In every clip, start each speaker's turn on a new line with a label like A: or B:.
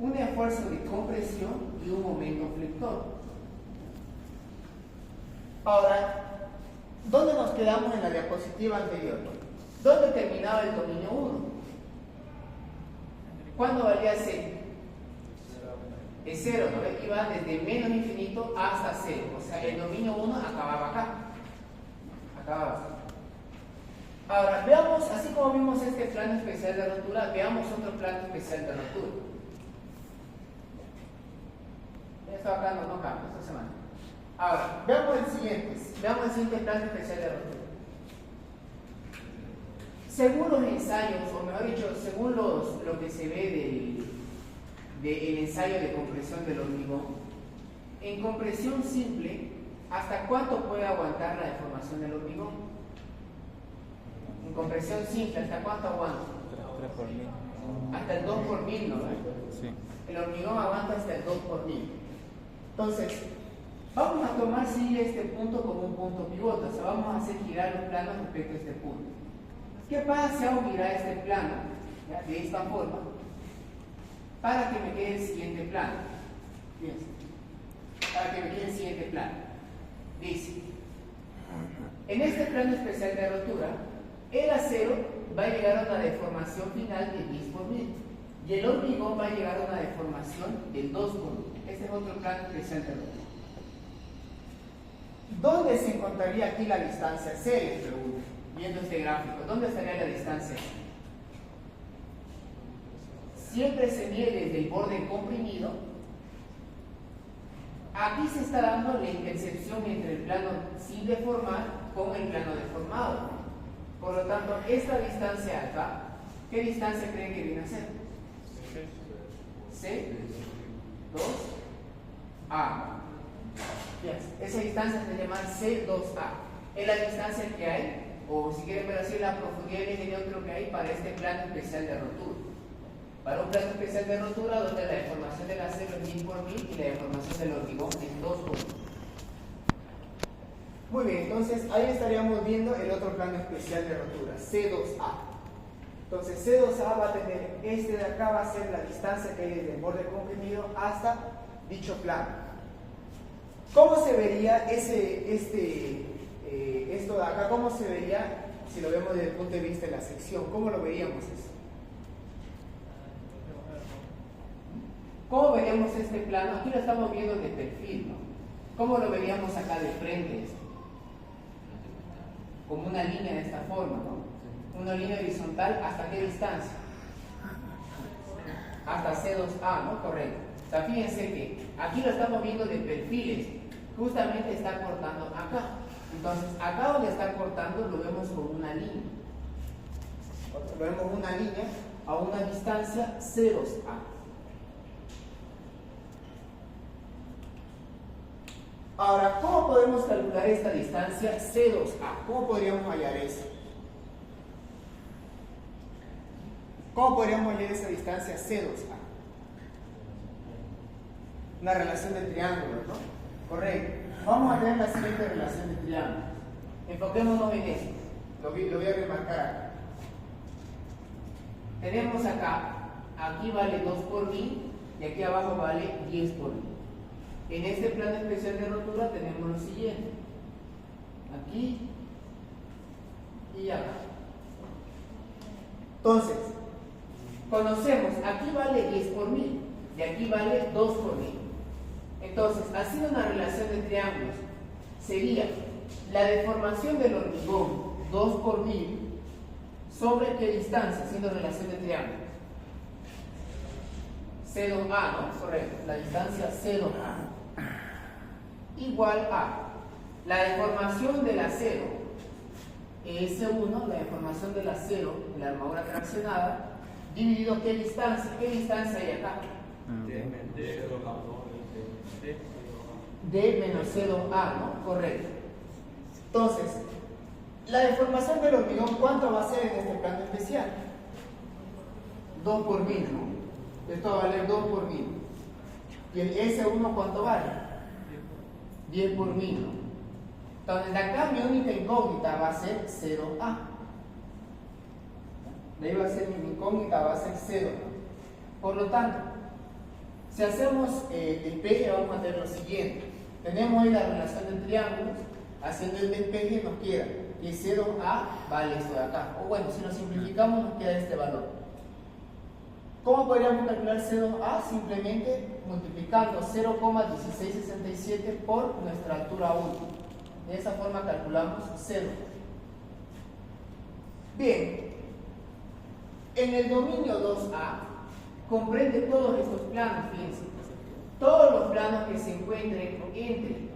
A: un esfuerzo de compresión y un momento flector. Ahora, ¿dónde nos quedamos en la diapositiva anterior? ¿Dónde terminaba el dominio 1? ¿Cuándo valía C? Es 0, ¿no? Iba desde menos infinito hasta 0. O sea, el dominio 1 acababa acá. Acababa acá. Ahora, veamos, así como vimos este plano especial de rotura, veamos otro plano especial de rotura. Esto acá no cambia, esto se mantiene. Ahora, veamos el siguiente plano especial de rotura. Según los ensayos, o mejor dicho, según lo que se ve del ensayo de compresión del hormigón, en compresión simple, ¿hasta cuánto puede aguantar la deformación del hormigón? En compresión simple, ¿hasta cuánto aguanta?
B: 3 por 1000.
A: Hasta el 2 por 1000, ¿no?
B: Sí.
A: El hormigón aguanta hasta el 2 por 1000. Entonces, vamos a tomar sí este punto como un punto pivote, o sea, vamos a hacer girar los planos respecto a este punto. ¿Qué pasa si hago girar este plano, ¿ya? De esta forma, para que me quede el siguiente plano? Fíjense, para que me quede el siguiente plano. Dice, en este plano especial de rotura, el acero va a llegar a una deformación final de 10 por 1000 y el hormigón va a llegar a una deformación del 2 por 1000. Este es otro plano especial de rotura. ¿Dónde se encontraría aquí la distancia C? Les pregunto, viendo este gráfico. ¿Dónde estaría la distancia? Siempre se mide desde el borde comprimido. Aquí se está dando la intercepción entre el plano sin deformar con el plano deformado. Por lo tanto, esta distancia acá, ¿qué distancia creen que viene a ser? C, 2A. Bien, esa distancia se llama C2A. Es la distancia que hay, o si quieren ver así, la profundidad de neutro que hay para este plano especial de rotura. Para un plano especial de rotura donde la deformación del acero es 1000 por 1000 y la deformación del hormigón es 2 por 1000. Muy bien, entonces ahí estaríamos viendo el otro plano especial de rotura, C2A. Entonces C2A va a tener, este de acá va a ser la distancia que hay desde el borde comprimido hasta dicho plano. ¿Cómo se vería esto de acá? ¿Cómo se vería si lo vemos desde el punto de vista de la sección? ¿Cómo lo veríamos eso? ¿Cómo veríamos este plano? Aquí lo estamos viendo de perfil, ¿no? ¿Cómo lo veríamos acá de frente esto? Como una línea de esta forma, ¿no? Una línea horizontal, ¿hasta qué distancia? Hasta C2A, ¿no? Correcto. O sea, fíjense que aquí lo estamos viendo de perfiles, justamente está cortando acá. Entonces, acá donde está cortando lo vemos como una línea. Lo vemos una línea a una distancia C2A. Ahora, ¿cómo podemos calcular esta distancia C2A? ¿Cómo podríamos hallar eso? ¿Cómo podríamos hallar esa distancia C2A? Una relación de triángulos, ¿no? Correcto. Vamos a tener la siguiente relación de triángulos. Enfoquémonos en esto. Lo voy a remarcar acá. Tenemos acá, aquí vale 2 por 1000 y aquí abajo vale 10 por 1000. En este plano especial de rotura tenemos lo siguiente. Aquí y acá. Entonces, conocemos, aquí vale 10 por 1000 y aquí vale 2 por 1000. Entonces, haciendo una relación de triángulos, sería la deformación del hormigón 2 por 1000 sobre qué distancia, haciendo relación de triángulos. C2A, ¿no? Correcto. La distancia C2A igual a la deformación del acero S1, la deformación del acero en la armadura traccionada, dividido ¿qué distancia? ¿Qué distancia hay acá? D menos C2A, ¿no? Correcto. Entonces, la deformación del hormigón, ¿cuánto va a ser en este plano especial? 2 por 1000, ¿no? Esto va a valer 2 por 1000. ¿Y el S1 cuánto vale? 10 por 1000, ¿no? Entonces, de acá mi única incógnita va a ser 0A. De ahí va a ser mi incógnita, va a ser 0. Por lo tanto, Si hacemos despeje, vamos a tener lo siguiente. Tenemos ahí la relación de triángulos. Haciendo el despeje nos queda que 0A vale esto de acá. O bueno, si lo simplificamos nos queda este valor. ¿Cómo podríamos calcular 0A? Simplemente multiplicando 0,1667 por nuestra altura 1. De esa forma calculamos 0. Bien, en el dominio 2A comprende todos estos planos, fíjense. Todos los planos que se encuentren entre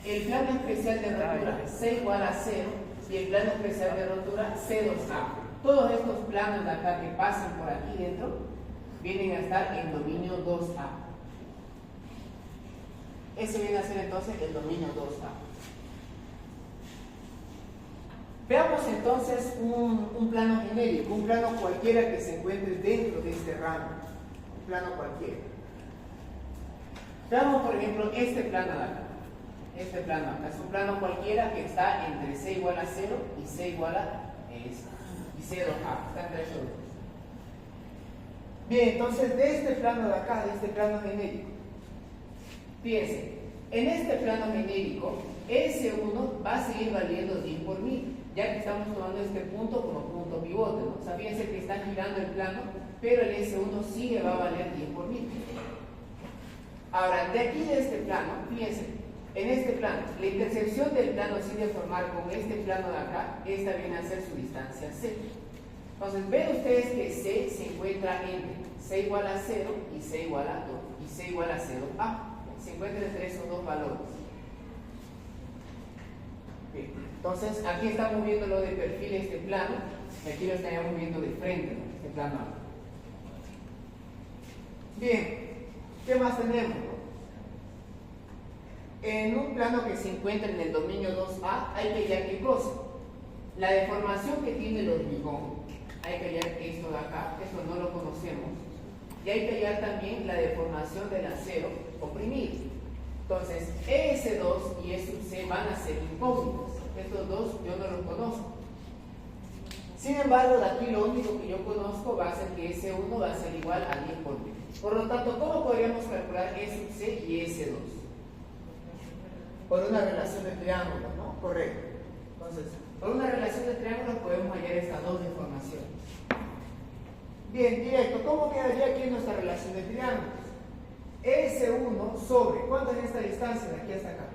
A: el plano especial de rotura C igual a 0 y el plano especial de rotura C2A. Todos estos planos de acá que pasen por aquí dentro vienen a estar en dominio 2A. Ese viene a ser entonces el dominio 2A. Veamos entonces un plano genérico, un plano cualquiera que se encuentre dentro de este rango. Un plano cualquiera. Veamos por ejemplo este plano de acá. Este plano acá es un plano cualquiera que está entre C igual a 0 y C igual a y 0A. Está entre esos dos. Bien, entonces de este plano de acá, de este plano genérico, fíjense, en este plano genérico, S1 va a seguir valiendo 10 por 1000, ya que estamos tomando este punto como punto pivote, ¿no? O sea, fíjense que está girando el plano, pero el S1 sigue va a valer 10 por 1000. Ahora, de aquí de este plano, fíjense, en este plano, la intersección del plano sin deformar con este plano de acá, esta viene a ser su distancia C. Entonces, ven ustedes que C se encuentra entre C igual a 0 y C igual a 2 y C igual a 0A. Se encuentra entre esos dos valores. Bien. Entonces, aquí estamos viendo lo de perfil este plano, y aquí lo estaríamos viendo de frente, ¿no? Este plano acá. Bien, ¿qué más tenemos? En un plano que se encuentra en el dominio 2A, hay que hallar qué cosa. La deformación que tiene el hormigón, hay que hallar esto de acá, esto no lo conocemos. Y hay que hallar también la deformación del acero comprimido. Entonces, ES2 y E(C) van a ser incógnitas. Estos dos yo no los conozco. Sin embargo, de aquí lo único que yo conozco va a ser que S1 va a ser igual a 10 por 10. Por lo tanto, ¿cómo podríamos calcular E(C) y S2? Por una relación de triángulos, ¿no? Correcto. Entonces, por una relación de triángulos podemos hallar estas dos deformaciones. Bien, directo. ¿Cómo quedaría aquí nuestra relación de triángulos? S1 sobre, ¿cuánto es esta distancia de aquí hasta acá?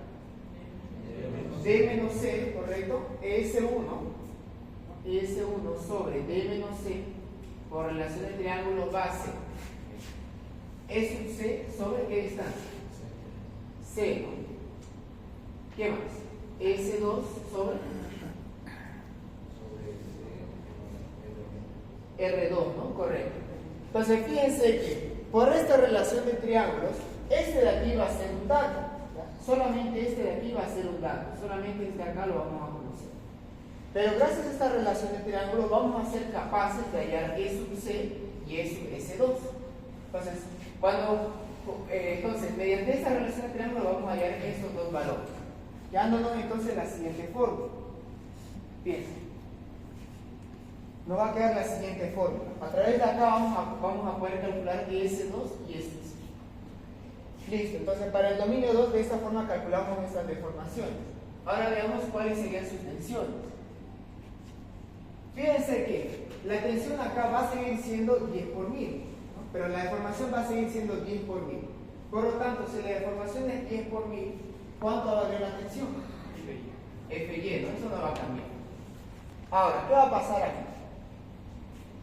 A: D menos C, ¿correcto? S1 sobre D menos C por relación de triángulo base S(C) sobre ¿qué distancia? C, ¿no? ¿Qué más? S2 sobre R2, ¿no? Correcto. Entonces, fíjense que por esta relación de triángulos, este de aquí va a ser un dato. ¿Ya? Solamente este de aquí va a ser un dato. Solamente este de acá lo vamos a conocer. Pero gracias a esta relación de triángulos, vamos a ser capaces de hallar E(C) y S2. Entonces, mediante esta relación de triángulos, vamos a hallar estos dos valores. Dándonos entonces la siguiente forma. Piensen. Nos va a quedar la siguiente forma. A través de acá vamos a poder calcular S2 y S(C). Listo. Entonces, para el dominio 2, de esta forma calculamos estas deformaciones. Ahora veamos cuáles serían sus tensiones. Fíjense que la tensión acá va a seguir siendo 10 por 1000, ¿no? Pero la deformación va a seguir siendo 10 por 1000. Por lo tanto, si la deformación es 10 por 1000, ¿cuánto va a valer la tensión? FY, ¿no? Eso no va a cambiar. Ahora, ¿qué va a pasar aquí?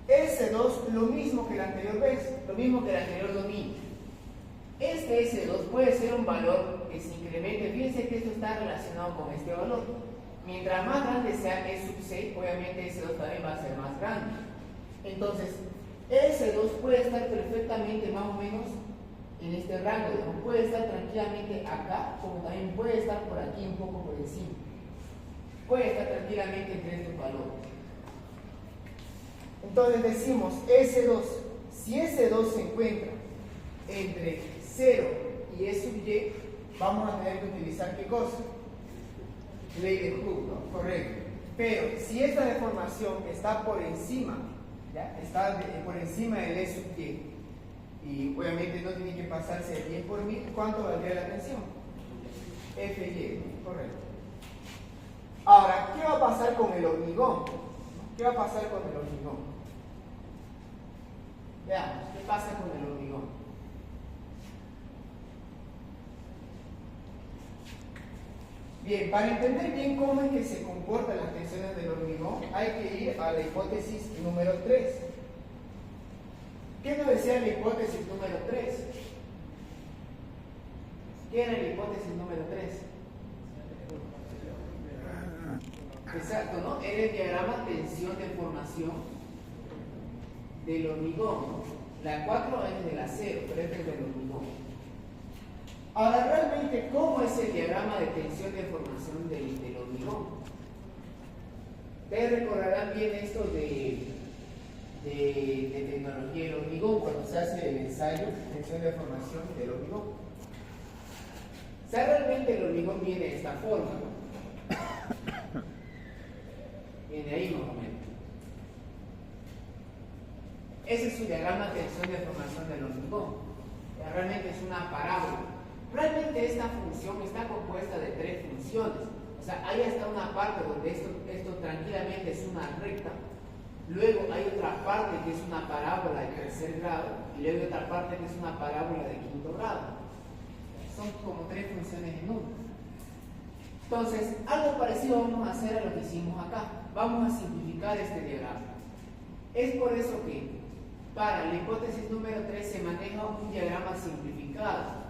A: S2, lo mismo que la anterior vez, lo mismo que el anterior dominio. Este S2 puede ser un valor que se incremente. Fíjense que esto está relacionado con este valor. Mientras más grande sea E(C), obviamente S2 también va a ser más grande. Entonces, S2 puede estar perfectamente más o menos en este rango, ¿no? Puede estar tranquilamente acá, como también puede estar por aquí un poco por encima. Puede estar tranquilamente entre estos valores. Entonces decimos S2, si S2 se encuentra entre 0 y E(Y), vamos a tener que utilizar ¿qué cosa? Ley de Hooke, ¿no? Correcto. Pero si esta deformación está por encima, ¿ya? Está por encima del E(Y), y obviamente no tiene que pasarse de 10 por 1000, ¿cuánto valdría la tensión? Fy, correcto. Ahora, ¿qué va a pasar con el hormigón? ¿Qué va a pasar con el hormigón? Veamos, ¿qué pasa con el hormigón? Bien, para entender bien cómo es que se comportan las tensiones del hormigón, hay que ir a la hipótesis número 3. ¿Qué nos decía la hipótesis número 3? ¿Qué era la hipótesis número 3? Exacto, ¿no? Era el diagrama tensión-deformación del hormigón, ¿no? La 4 es del acero, pero este es del hormigón. Ahora, realmente, ¿cómo es el diagrama de tensión-deformación del hormigón? Ustedes recordarán bien esto de tecnología del hormigón cuando se hace el ensayo tensión-deformación del hormigón. O sea, realmente el hormigón viene de esta forma, ¿no? Viene ahí más o menos. Ese es su diagrama de tensión-deformación del hormigón. Realmente es una parábola. Realmente esta función está compuesta de 3 funciones. O sea, hay hasta una parte donde esto tranquilamente es una recta. Luego hay otra parte que es una parábola de 3er grado. Y luego hay otra parte que es una parábola de 5º grado. Son como 3 funciones en una. Entonces, algo parecido vamos a hacer a lo que hicimos acá. Vamos a simplificar este diagrama. Es por eso que para la hipótesis número 3 se maneja un diagrama simplificado,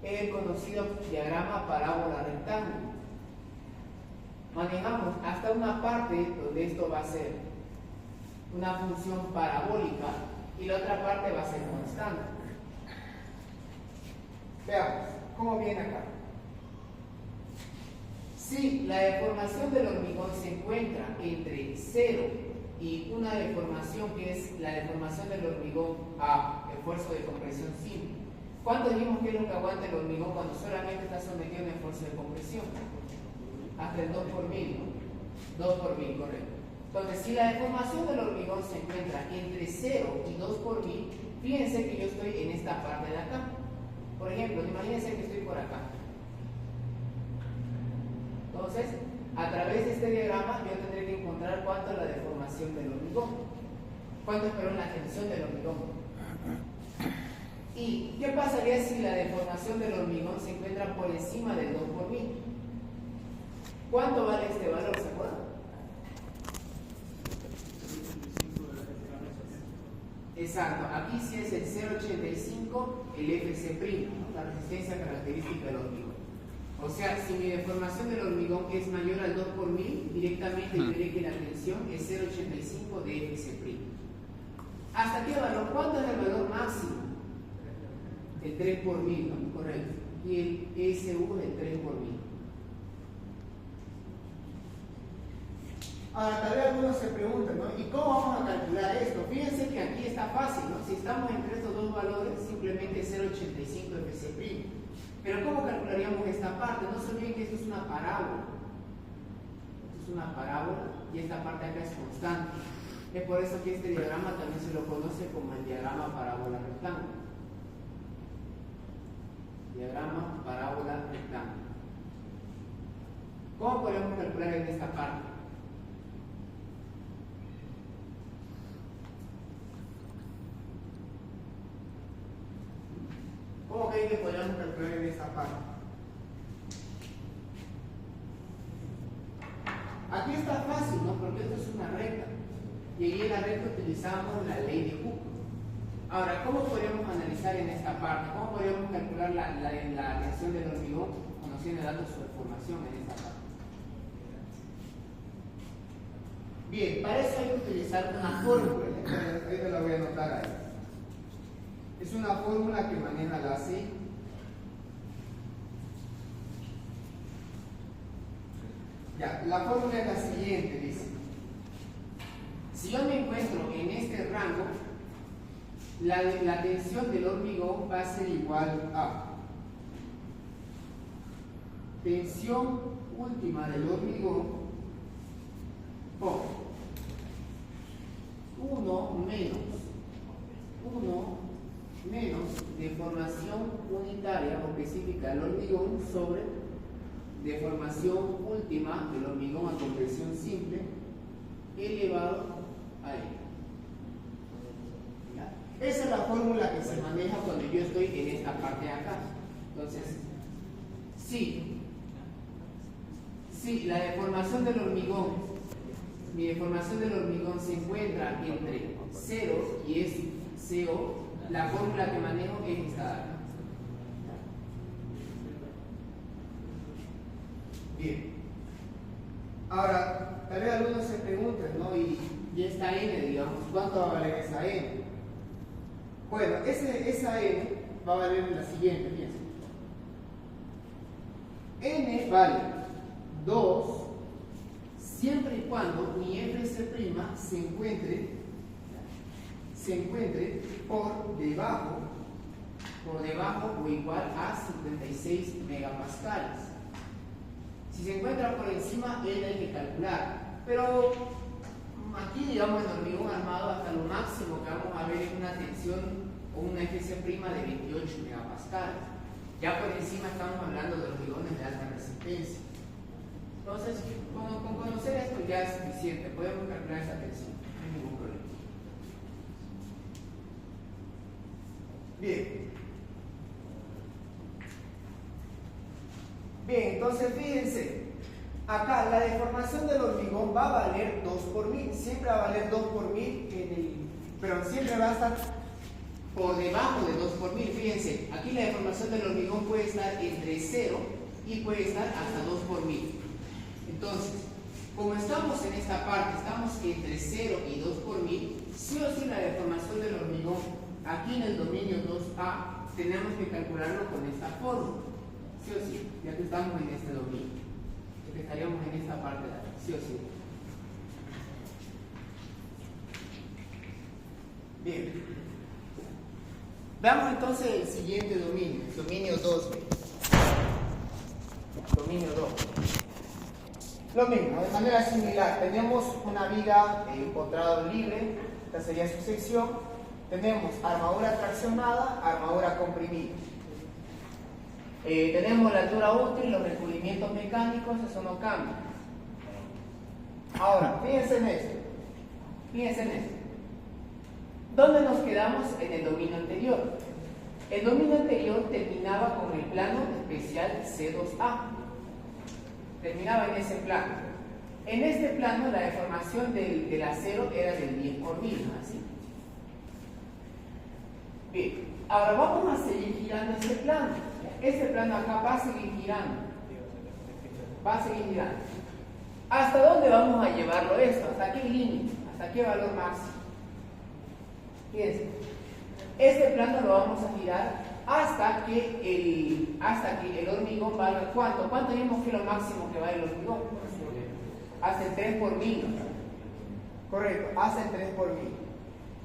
A: el conocido diagrama parábola rectángulo. Manejamos hasta una parte donde esto va a ser una función parabólica y la otra parte va a ser constante. Veamos cómo viene acá. Si la deformación del hormigón se encuentra entre 0 y una deformación que es la deformación del hormigón a esfuerzo de compresión simple, ¿cuánto dijimos que es lo que aguanta el hormigón cuando solamente está sometido a un esfuerzo de compresión? Hasta el 2 por 1000, ¿no? 2 por 1000, correcto. Entonces, si la deformación del hormigón se encuentra entre 0 y 2 por 1000, fíjense que yo estoy en esta parte de acá. Por ejemplo, imagínense que estoy por acá. Entonces, a través de este diagrama yo tendré que encontrar cuánto es la deformación del hormigón. Cuánto es, perdón, la tensión del hormigón. ¿Y qué pasaría si la deformación del hormigón se encuentra por encima del 2 por 1000? ¿Cuánto vale este valor? ¿Se acuerdan? Exacto, aquí sí es el 0,85 el FC', ¿no? La resistencia característica del hormigón. O sea, si mi deformación del hormigón es mayor al 2 por 1000, directamente diré que la tensión es 0,85 de FC'. ¿Hasta qué valor? ¿Cuánto es el valor máximo? El 3 por 1000, ¿no? Correcto. Y el SU del 3 por 1000. Ahora, tal vez algunos se preguntan, ¿no? ¿Y cómo vamos a calcular esto? Fíjense que aquí está fácil, ¿no? Si estamos entre estos dos valores, simplemente 0,85 FC'. Pero ¿cómo calcularíamos esta parte? No se olviden que esto es una parábola. Esto es una parábola y esta parte acá es constante. Es por eso que este diagrama también se lo conoce como el diagrama parábola rectángulo. Diagrama parábola rectángulo. ¿Cómo podemos calcular en esta parte? ¿Cómo creen que podríamos calcular en esta parte? Aquí está fácil, ¿no? Porque esto es una recta. Y ahí en la recta utilizamos la ley de Hooke. Ahora, ¿cómo podríamos analizar en esta parte? ¿Cómo podríamos calcular la tensión del hormigón conociendo datos su deformación en esta parte? Bien, para eso hay que utilizar una fórmula. Ahorita la voy a anotar ahí. Es una fórmula que maneja la así. Ya, la fórmula es la siguiente, dice. Si yo me encuentro en este rango, la tensión del hormigón va a ser igual a tensión última del hormigón por 1 menos 1 deformación unitaria o específica del hormigón sobre deformación última del hormigón a compresión simple elevado a L. Esa es la fórmula que se maneja cuando yo estoy en esta parte de acá. Entonces, si la deformación del hormigón, mi deformación del hormigón se encuentra entre 0 y es CO, la fórmula que manejo es esta de acá. Bien. Ahora, tal vez algunos se preguntan, ¿no? Y esta N, digamos, ¿cuánto va a valer esa N? Bueno, esa N va a valer la siguiente, fíjense. N vale 2 siempre y cuando mi FC' se encuentre por debajo o igual a 56 megapascales. Si se encuentra por encima, N hay que calcular. Pero aquí, digamos, en hormigón armado, hasta lo máximo que vamos a ver es una tensión o una FC' de 28 megapascales. Ya por encima estamos hablando de hormigones de alta resistencia. Entonces, con conocer esto ya es suficiente. Podemos calcular esa tensión, no hay ningún problema. Bien, entonces fíjense, acá la deformación del hormigón va a valer 2 por 1000, siempre va a valer 2 por 1000, pero siempre va a estar por debajo de 2 por 1000. Fíjense, aquí la deformación del hormigón puede estar entre 0 y puede estar hasta 2 por 1000. Entonces, como estamos en esta parte, estamos entre 0 y 2 por 1000, sí o sí la deformación del hormigón aquí en el dominio 2A tenemos que calcularlo con esta fórmula. Sí o sí, ya que estamos en este dominio, ya que estaríamos en esta parte de aquí, sí o sí. Bien. Veamos entonces el siguiente dominio, el dominio 2B. Dominio 2. Lo mismo, de manera similar, tenemos una viga empotrado libre, esta sería su sección. Tenemos armadura traccionada, armadura comprimida. Tenemos la altura útil, los recubrimientos mecánicos, eso no cambia. Ahora, fíjense en esto. Fíjense en esto. ¿Dónde nos quedamos en el dominio anterior? El dominio anterior terminaba con el plano especial C2A. Terminaba en ese plano. En este plano la deformación del acero era del 10 por 1000, ¿así? Bien, ahora vamos a seguir girando este plano. Este plano acá va a seguir girando. Va a seguir girando. ¿Hasta dónde vamos a llevarlo esto? ¿Hasta qué límite? ¿Hasta qué valor máximo? Fíjense. Este plano lo vamos a girar hasta que el hormigón valga ¿cuánto? ¿Cuánto digamos que es lo máximo que vale el hormigón? Hasta el 3 por 1000. Correcto, hasta el 3 por 1000.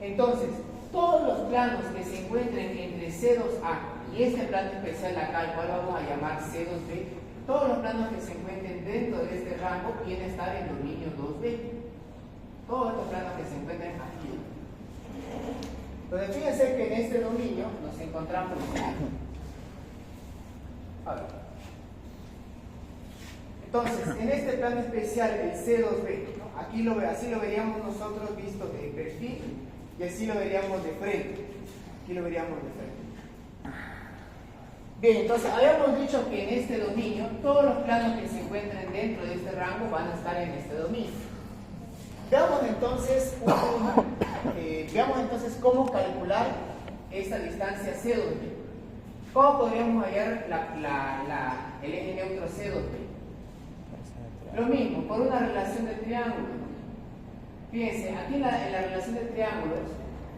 A: Entonces, todos los planos que se encuentren entre C2A y este plano especial acá, al cual vamos a llamar C2B, todos los planos que se encuentren dentro de este rango vienen a estar en dominio 2B. Todos estos planos que se encuentren aquí. Entonces, fíjense que en este dominio nos encontramos. Entonces, en este plano especial, el C2B, ¿no? Aquí así lo veríamos nosotros visto de perfil y así lo veríamos de frente. Aquí lo veríamos de frente. Bien, entonces habíamos dicho que en este dominio todos los planos que se encuentren dentro de este rango van a estar en este dominio. Veamos entonces cómo calcular esta distancia C2B. ¿Cómo podríamos hallar el eje neutro C2B? Lo mismo, por una relación de triángulos. Fíjense, aquí en la relación de triángulos,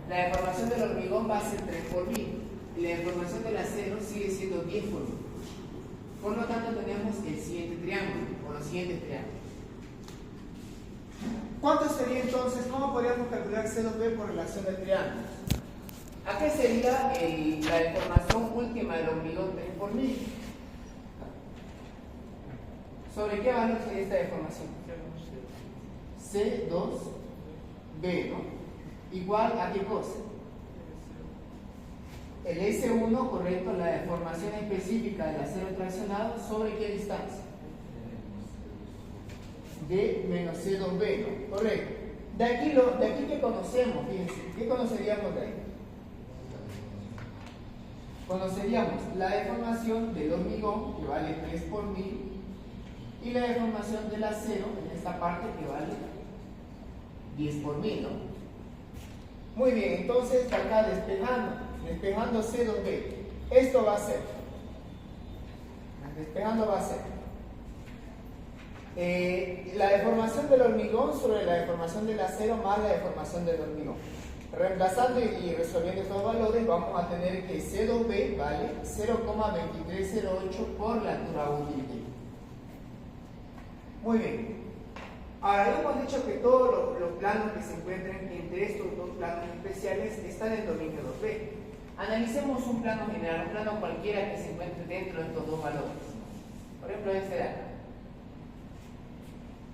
A: la deformación del hormigón va a ser 3 por 1000 y la deformación del acero sigue siendo 10 por 1000. Por lo tanto, tenemos el siguiente triángulo, o los siguientes triángulos. ¿Cuánto sería entonces? ¿Cómo podríamos calcular C2B por relación de triángulos? ¿A qué sería la deformación última del hormigón 3 por 1000? ¿Sobre qué valor sería esta deformación? C2B, ¿no? Igual a qué cosa? el S1, correcto, la deformación específica del acero traccionado, ¿sobre qué distancia? De menos C2B, ¿no? Correcto. De aquí que conocemos, fíjense, ¿qué conoceríamos de ahí? Conoceríamos la deformación del hormigón, que vale 3 por 1000, y la deformación del acero, en esta parte, que vale 10 por 1000, ¿no? Muy bien, entonces acá despejando C2B, esto va a ser, despejando va a ser la deformación del hormigón sobre la deformación del acero más la deformación del hormigón. Reemplazando y resolviendo estos valores, vamos a tener que C2B vale 0,2308 por la altura útil. Muy bien. Ahora, hemos dicho que todos los planos que se encuentren entre estos dos planos especiales están en el dominio 2B. Analicemos un plano general, un plano cualquiera que se encuentre dentro de estos dos valores. Por ejemplo, este de acá.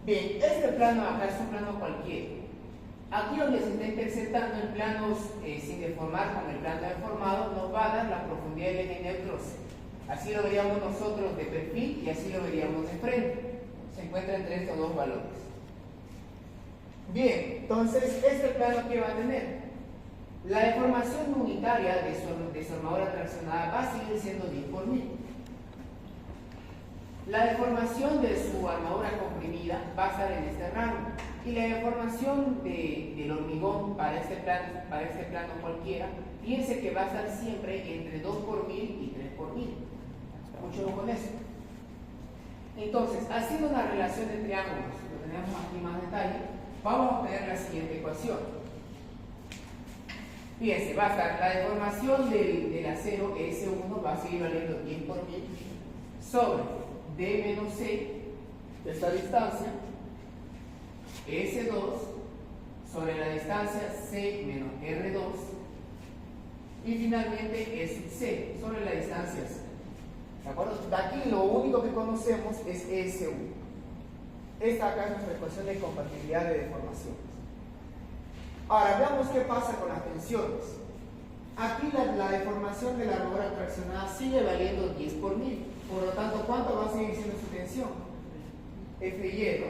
A: Bien, este plano acá es un plano cualquiera. Aquí donde se está interceptando en planos sin deformar con el plano deformado, nos va a dar la profundidad del eje neutro C. Así lo veríamos nosotros de perfil y así lo veríamos de frente. Se encuentra entre estos dos valores. Bien, entonces, este plano que va a tener la deformación unitaria de su armadura traccionada va a seguir siendo 10 por 1000. La deformación de su armadura comprimida va a estar en este rango. Y la deformación del hormigón para este plano cualquiera, piense que va a estar siempre entre 2 por 1000 y 3 por 1000. Mucho ojo con eso. Entonces, haciendo una relación de triángulos, lo tenemos aquí más detalle, vamos a obtener la siguiente ecuación. Fíjense, va a estar la deformación del acero S1 va a seguir valiendo 10 por 1000 sobre D menos C, esta distancia, S2 sobre la distancia C menos R2 y finalmente E sub C sobre la distancia C. ¿De acuerdo? De aquí lo único que conocemos es S1. Esta acá es nuestra ecuación de compatibilidad de deformaciones. Ahora veamos qué pasa con las tensiones. Aquí la deformación de la armadura traccionada sigue valiendo 10 por 1000. Por lo tanto, ¿cuánto va a seguir siendo su tensión? Fy,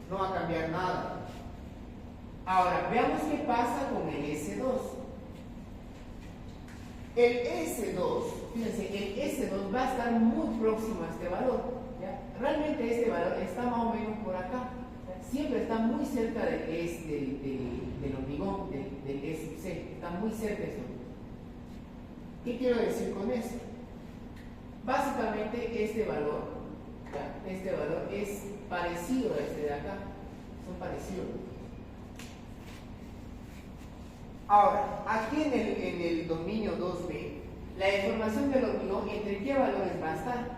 A: no va a cambiar nada. Ahora, veamos qué pasa con el S2. El S2, fíjense, el S2 va a estar muy próximo a este valor. ¿Ya? Realmente este valor está más o menos por acá. ¿Ya? Siempre está muy cerca del hormigón, del S sub C. Está muy cerca de eso. ¿Qué quiero decir con eso? Básicamente este valor, ¿ya? Este valor es parecido a este de acá. Son parecidos. Ahora, aquí en el dominio 2B, la deformación del hormigón, ¿entre qué valores va a estar?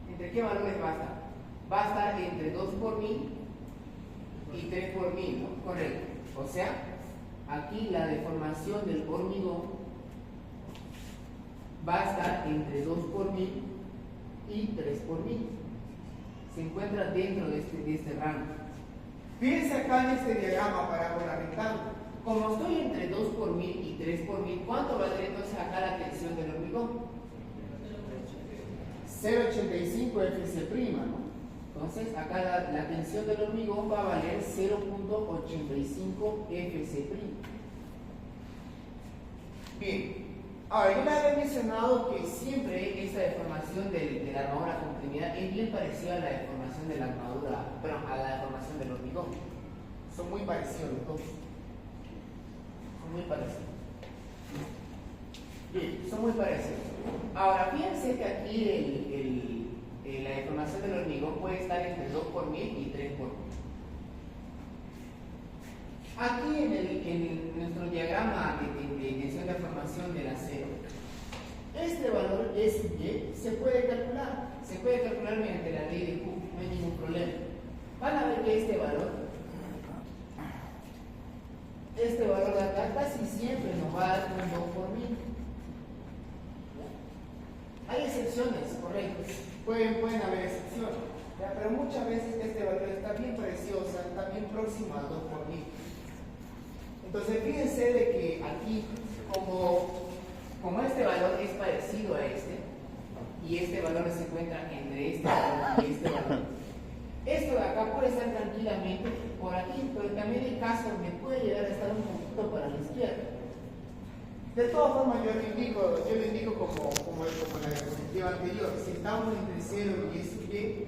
A: ¿Entre qué valores va a estar? Va a estar entre 2 por 1000 y 3 por 1000, ¿no? Correcto. O sea, aquí la deformación del hormigón va a estar entre 2 por 1000 y 3 por 1000. Se encuentra dentro de este rango. Fíjense acá en este diagrama parábola rectángulo. Como estoy entre 2 por 1000 y 3 por 1000, ¿cuánto valdría entonces acá la tensión del hormigón? 0,85 Fc', ¿no? Entonces acá la tensión del hormigón va a valer 0,85 Fc'. Bien. Ahora, yo les había mencionado que siempre esta deformación de la armadura comprimida es bien parecida a la deformación de la armadura, bueno, a la deformación del hormigón. Son muy parecidos los dos. Son muy parecidos. Bien, son muy parecidos. Ahora, fíjense que aquí la deformación del hormigón puede estar entre 2 por 1000 y 3 por 1000. Aquí en nuestro diagrama de tensión de formación del acero, este valor S y se puede calcular. Se puede calcular mediante la ley de Hooke, no hay ningún problema. Van a ver que este valor de acá casi siempre nos va a dar un 2 por 1000. Hay excepciones, correcto. Pueden haber excepciones. ¿Ya? Pero muchas veces este valor está bien parecido, o sea, está bien próximo al 2 por 1000. Entonces fíjense de que aquí como este valor es parecido a este, y este valor se encuentra entre este valor y este valor, esto de acá puede estar tranquilamente por aquí, pero también el caso me puede llegar a estar un poquito para la izquierda. De todas formas, yo lo indico como la diapositiva anterior. Si estamos entre 0 y S y Y,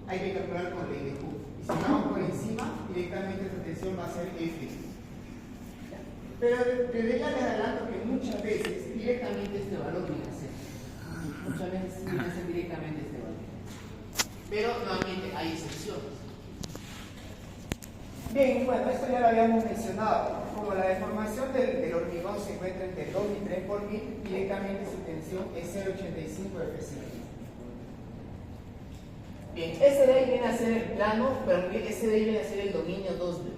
A: hay que calcular con ley de Hooke. Y si estamos por encima, directamente esta tensión va a ser F. Pero desde ya les adelanto que muchas veces directamente este valor viene a ser. Muchas veces viene a ser directamente este valor. Pero nuevamente hay excepciones. Bien, bueno, esto ya lo habíamos mencionado. Como la deformación del hormigón se encuentra entre 2 y 3 por mil, directamente su tensión es 0,85 de Fc. Bien, ese de ahí viene a ser el plano, pero ese de ahí viene a ser el dominio 2D.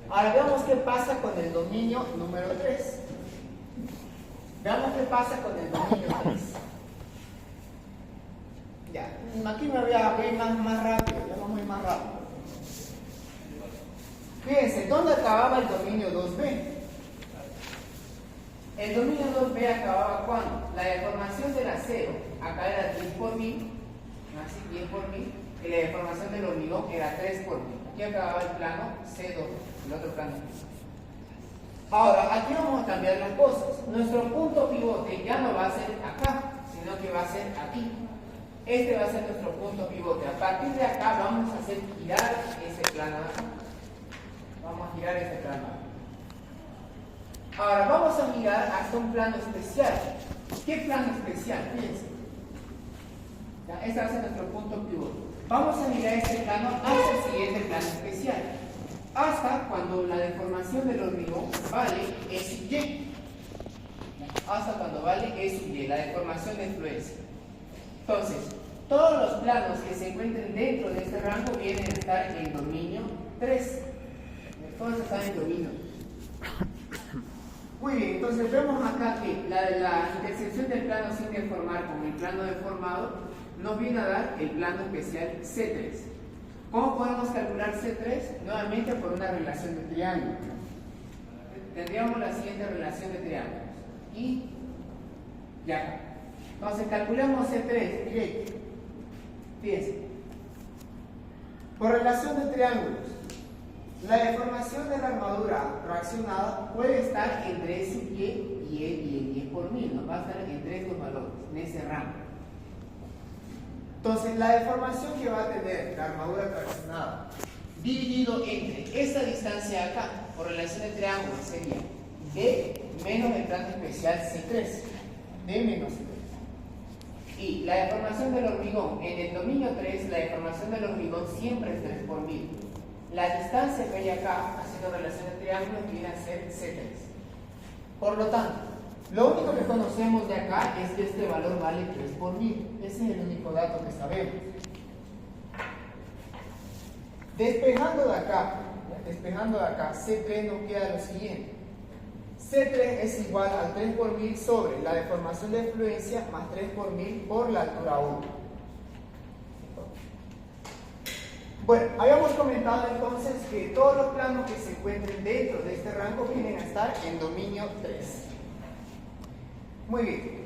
A: Ahora veamos qué pasa con el dominio número 3. Veamos qué pasa con el dominio 3. Ya, aquí me voy a ir más rápido, ya vamos a ir más rápido. Fíjense, ¿dónde acababa el dominio 2B? El dominio 2B acababa cuando la deformación del acero, acá era 10 por mil, así 10 por mil, y la deformación del hormigón era 3 por mil. Aquí acababa el plano C2, el otro plano. Ahora, aquí vamos a cambiar las cosas. Nuestro punto pivote ya no va a ser acá, sino que va a ser aquí. Este va a ser nuestro punto pivote. A partir de acá vamos a hacer girar ese plano de acá. Vamos a girar este plano. Ahora vamos a mirar hasta un plano especial. ¿Qué plano especial? Fíjense. Este va a ser nuestro punto pivote. Vamos a mirar este plano hasta el siguiente plano especial. Hasta cuando la deformación del hormigón vale S y Y. Hasta cuando vale S y Y, la deformación de influencia. Entonces, todos los planos que se encuentren dentro de este rango vienen a estar en dominio 3. Todos están en dominio. Muy bien, entonces vemos acá que la intersección del plano sin deformar con el plano deformado nos viene a dar el plano especial C3. ¿Cómo podemos calcular C3? Nuevamente por una relación de triángulo. Tendríamos la siguiente relación de triángulos. Y ya. Entonces calculemos C3 directo. Fíjense. Por relación de triángulos, la deformación de la armadura fraccionada puede estar entre S y Y 10 por mil, ¿no? Va a estar entre estos valores, en ese rango. Entonces, la deformación que va a tener la armadura fraccionada dividido entre esta distancia acá, por relación de triángulo, sería D menos el plano especial C3. D menos C3. Y la deformación del hormigón, en el dominio 3, la deformación del hormigón siempre es 3 por mil. La distancia que hay acá, haciendo relación de triángulos, viene a ser C3. Por lo tanto, lo único que conocemos de acá es que este valor vale 3 por mil. Ese es el único dato que sabemos. Despejando de acá, C3 nos queda lo siguiente. C3 es igual al 3 por mil sobre la deformación de fluencia más 3 por mil por la altura 1. Bueno, habíamos comentado entonces que todos los planos que se encuentren dentro de este rango vienen a estar en dominio 3. Muy bien.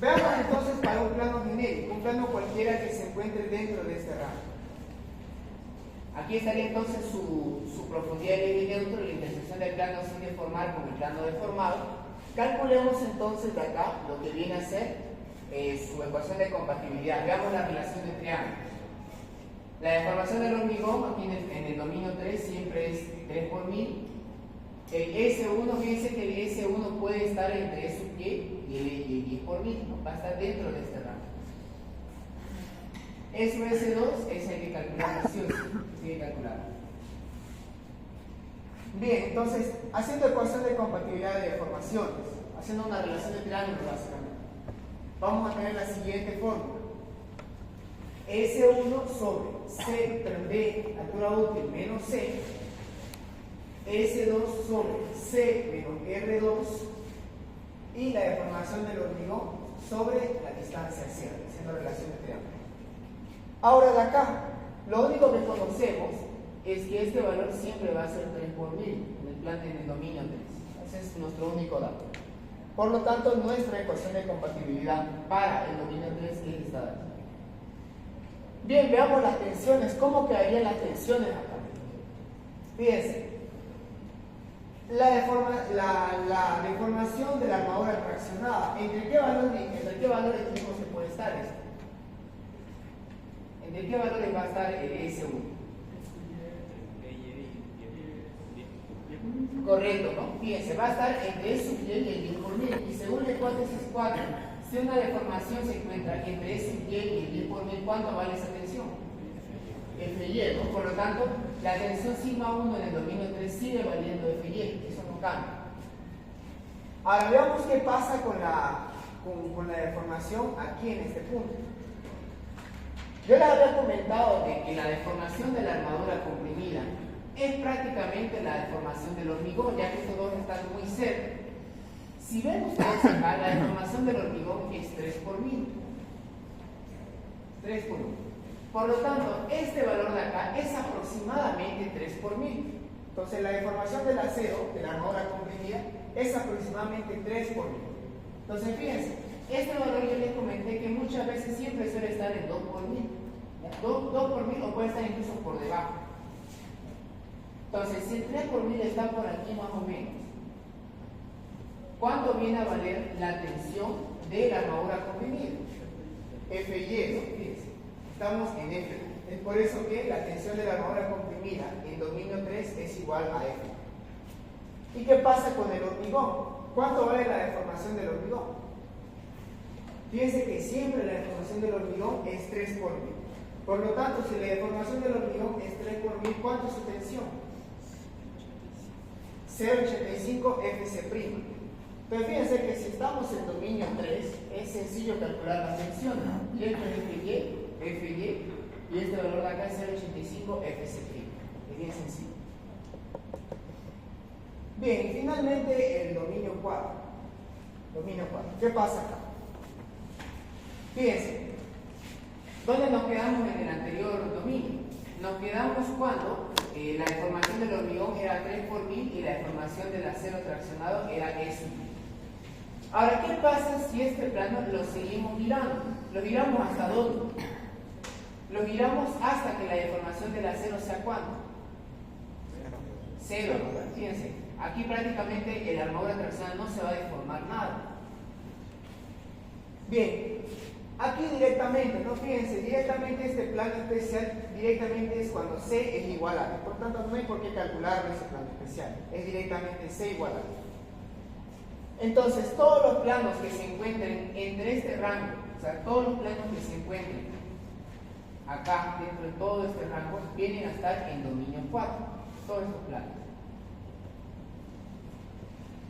A: Veamos entonces para un plano genérico, un plano cualquiera que se encuentre dentro de este rango. Aquí estaría entonces su profundidad de ley neutro, la intersección del plano sin deformar con el plano deformado. Calculemos entonces de acá lo que viene a ser su ecuación de compatibilidad. Veamos la relación de triángulos. La deformación del hormigón, aquí en el dominio 3, siempre es 3 por mil. El S1, fíjense que el S1 puede estar entre S y Y 10 por mil, ¿no? Va a estar dentro de este rango. S2, ese hay que calcularlo, sí o sí, hay que calcularlo. Bien, entonces, haciendo ecuación de compatibilidad de deformaciones, haciendo una relación de triángulos básicamente, vamos a tener la siguiente fórmula. S1 sobre C, D, altura útil, menos C, S2 sobre C menos R2 y la deformación del hormigón sobre la distancia cero, haciendo relación de triángulo. Ahora de acá, lo único que conocemos es que este valor siempre va a ser 3 por mil. En el en el dominio 3. Ese es nuestro único dato. Por lo tanto, nuestra ecuación de compatibilidad para el dominio 3 es esta de aquí. Bien, veamos las tensiones. ¿Cómo quedarían las tensiones acá? Fíjense. La deformación de la armadura traccionada. ¿Entre qué valores mismos se puede estar esto? ¿Entre qué valores va a estar el S1? Correcto, ¿no? Fíjense, va a estar entre E sub y el 10 por mil. Y según la hipótesis 4, si una deformación se encuentra entre E sub y el 10 por mil, ¿cuánto vale esa tensión? Fy, ¿no? Por lo tanto, la tensión sigma 1 en el dominio 3 sigue valiendo Fy, eso no cambia. Ahora veamos qué pasa con la deformación aquí en este punto. Yo les había comentado de que la deformación de la armadura comprimida es prácticamente la deformación del hormigón, ya que estos dos están muy cerca. Si ven ustedes acá, la deformación del hormigón es 3 por 1000. 3 por 1. Por lo tanto, este valor de acá es aproximadamente 3 por 1000. Entonces, la deformación del acero, de la armadura comprimida, es aproximadamente 3 por 1000. Entonces, fíjense, este valor yo les comenté que muchas veces siempre suele estar en 2 por 1000. 2 por 1000 o puede estar incluso por debajo. Entonces, si el 3 por 1000 está por aquí más o menos, ¿cuánto viene a valer la tensión de la armadura comprimida? Fy, ¿no? Fíjense, estamos en F. Es por eso que la tensión de la armadura comprimida en dominio 3 es igual a F. ¿Y qué pasa con el hormigón? ¿Cuánto vale la deformación del hormigón? Fíjense que siempre la deformación del hormigón es 3 por 1000. Por lo tanto, si la deformación del hormigón es 3 por 1000, ¿cuánto es su tensión? 0,85 FC'. Pero fíjense que si estamos en dominio 3, es sencillo calcular la tensión. Y esto es Fy, y este valor de acá es 0,85 FC'. Es bien sencillo. Bien, finalmente el dominio 4. ¿Qué pasa acá? Fíjense, ¿dónde nos quedamos en el anterior dominio? Nos quedamos cuando la deformación del hormigón era 3 por 1000 y la deformación del acero traccionado era S. Ahora, ¿qué pasa si este plano lo seguimos girando? ¿Lo giramos hasta dónde? Lo giramos hasta que la deformación del acero sea ¿cuánto? 0. Fíjense, aquí prácticamente el armadura traccionada no se va a deformar nada. Bien, aquí directamente, no fíjense, directamente este plano especial, directamente es cuando C es igual a B. Por tanto, no hay por qué calcularlo ese plano especial, es directamente C igual a B. Entonces, todos los planos que se encuentren entre este rango, o sea, todos los planos que se encuentren acá, dentro de todo este rango, vienen a estar en dominio 4, todos estos planos.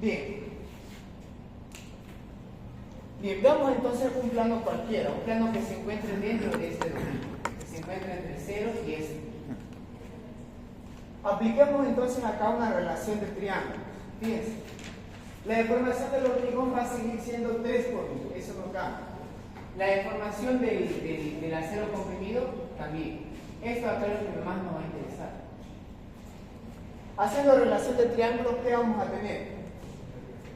A: Bien, veamos entonces un plano cualquiera, un plano que se encuentre dentro de este dominio, que se encuentre entre 0 y S. Apliquemos entonces acá una relación de triángulos. Fíjense, la deformación del hormigón va a seguir siendo 3 por 1000, eso no cambia. La deformación del acero comprimido también. Esto acá es lo que más nos va a interesar. Haciendo relación de triángulos, ¿qué vamos a tener?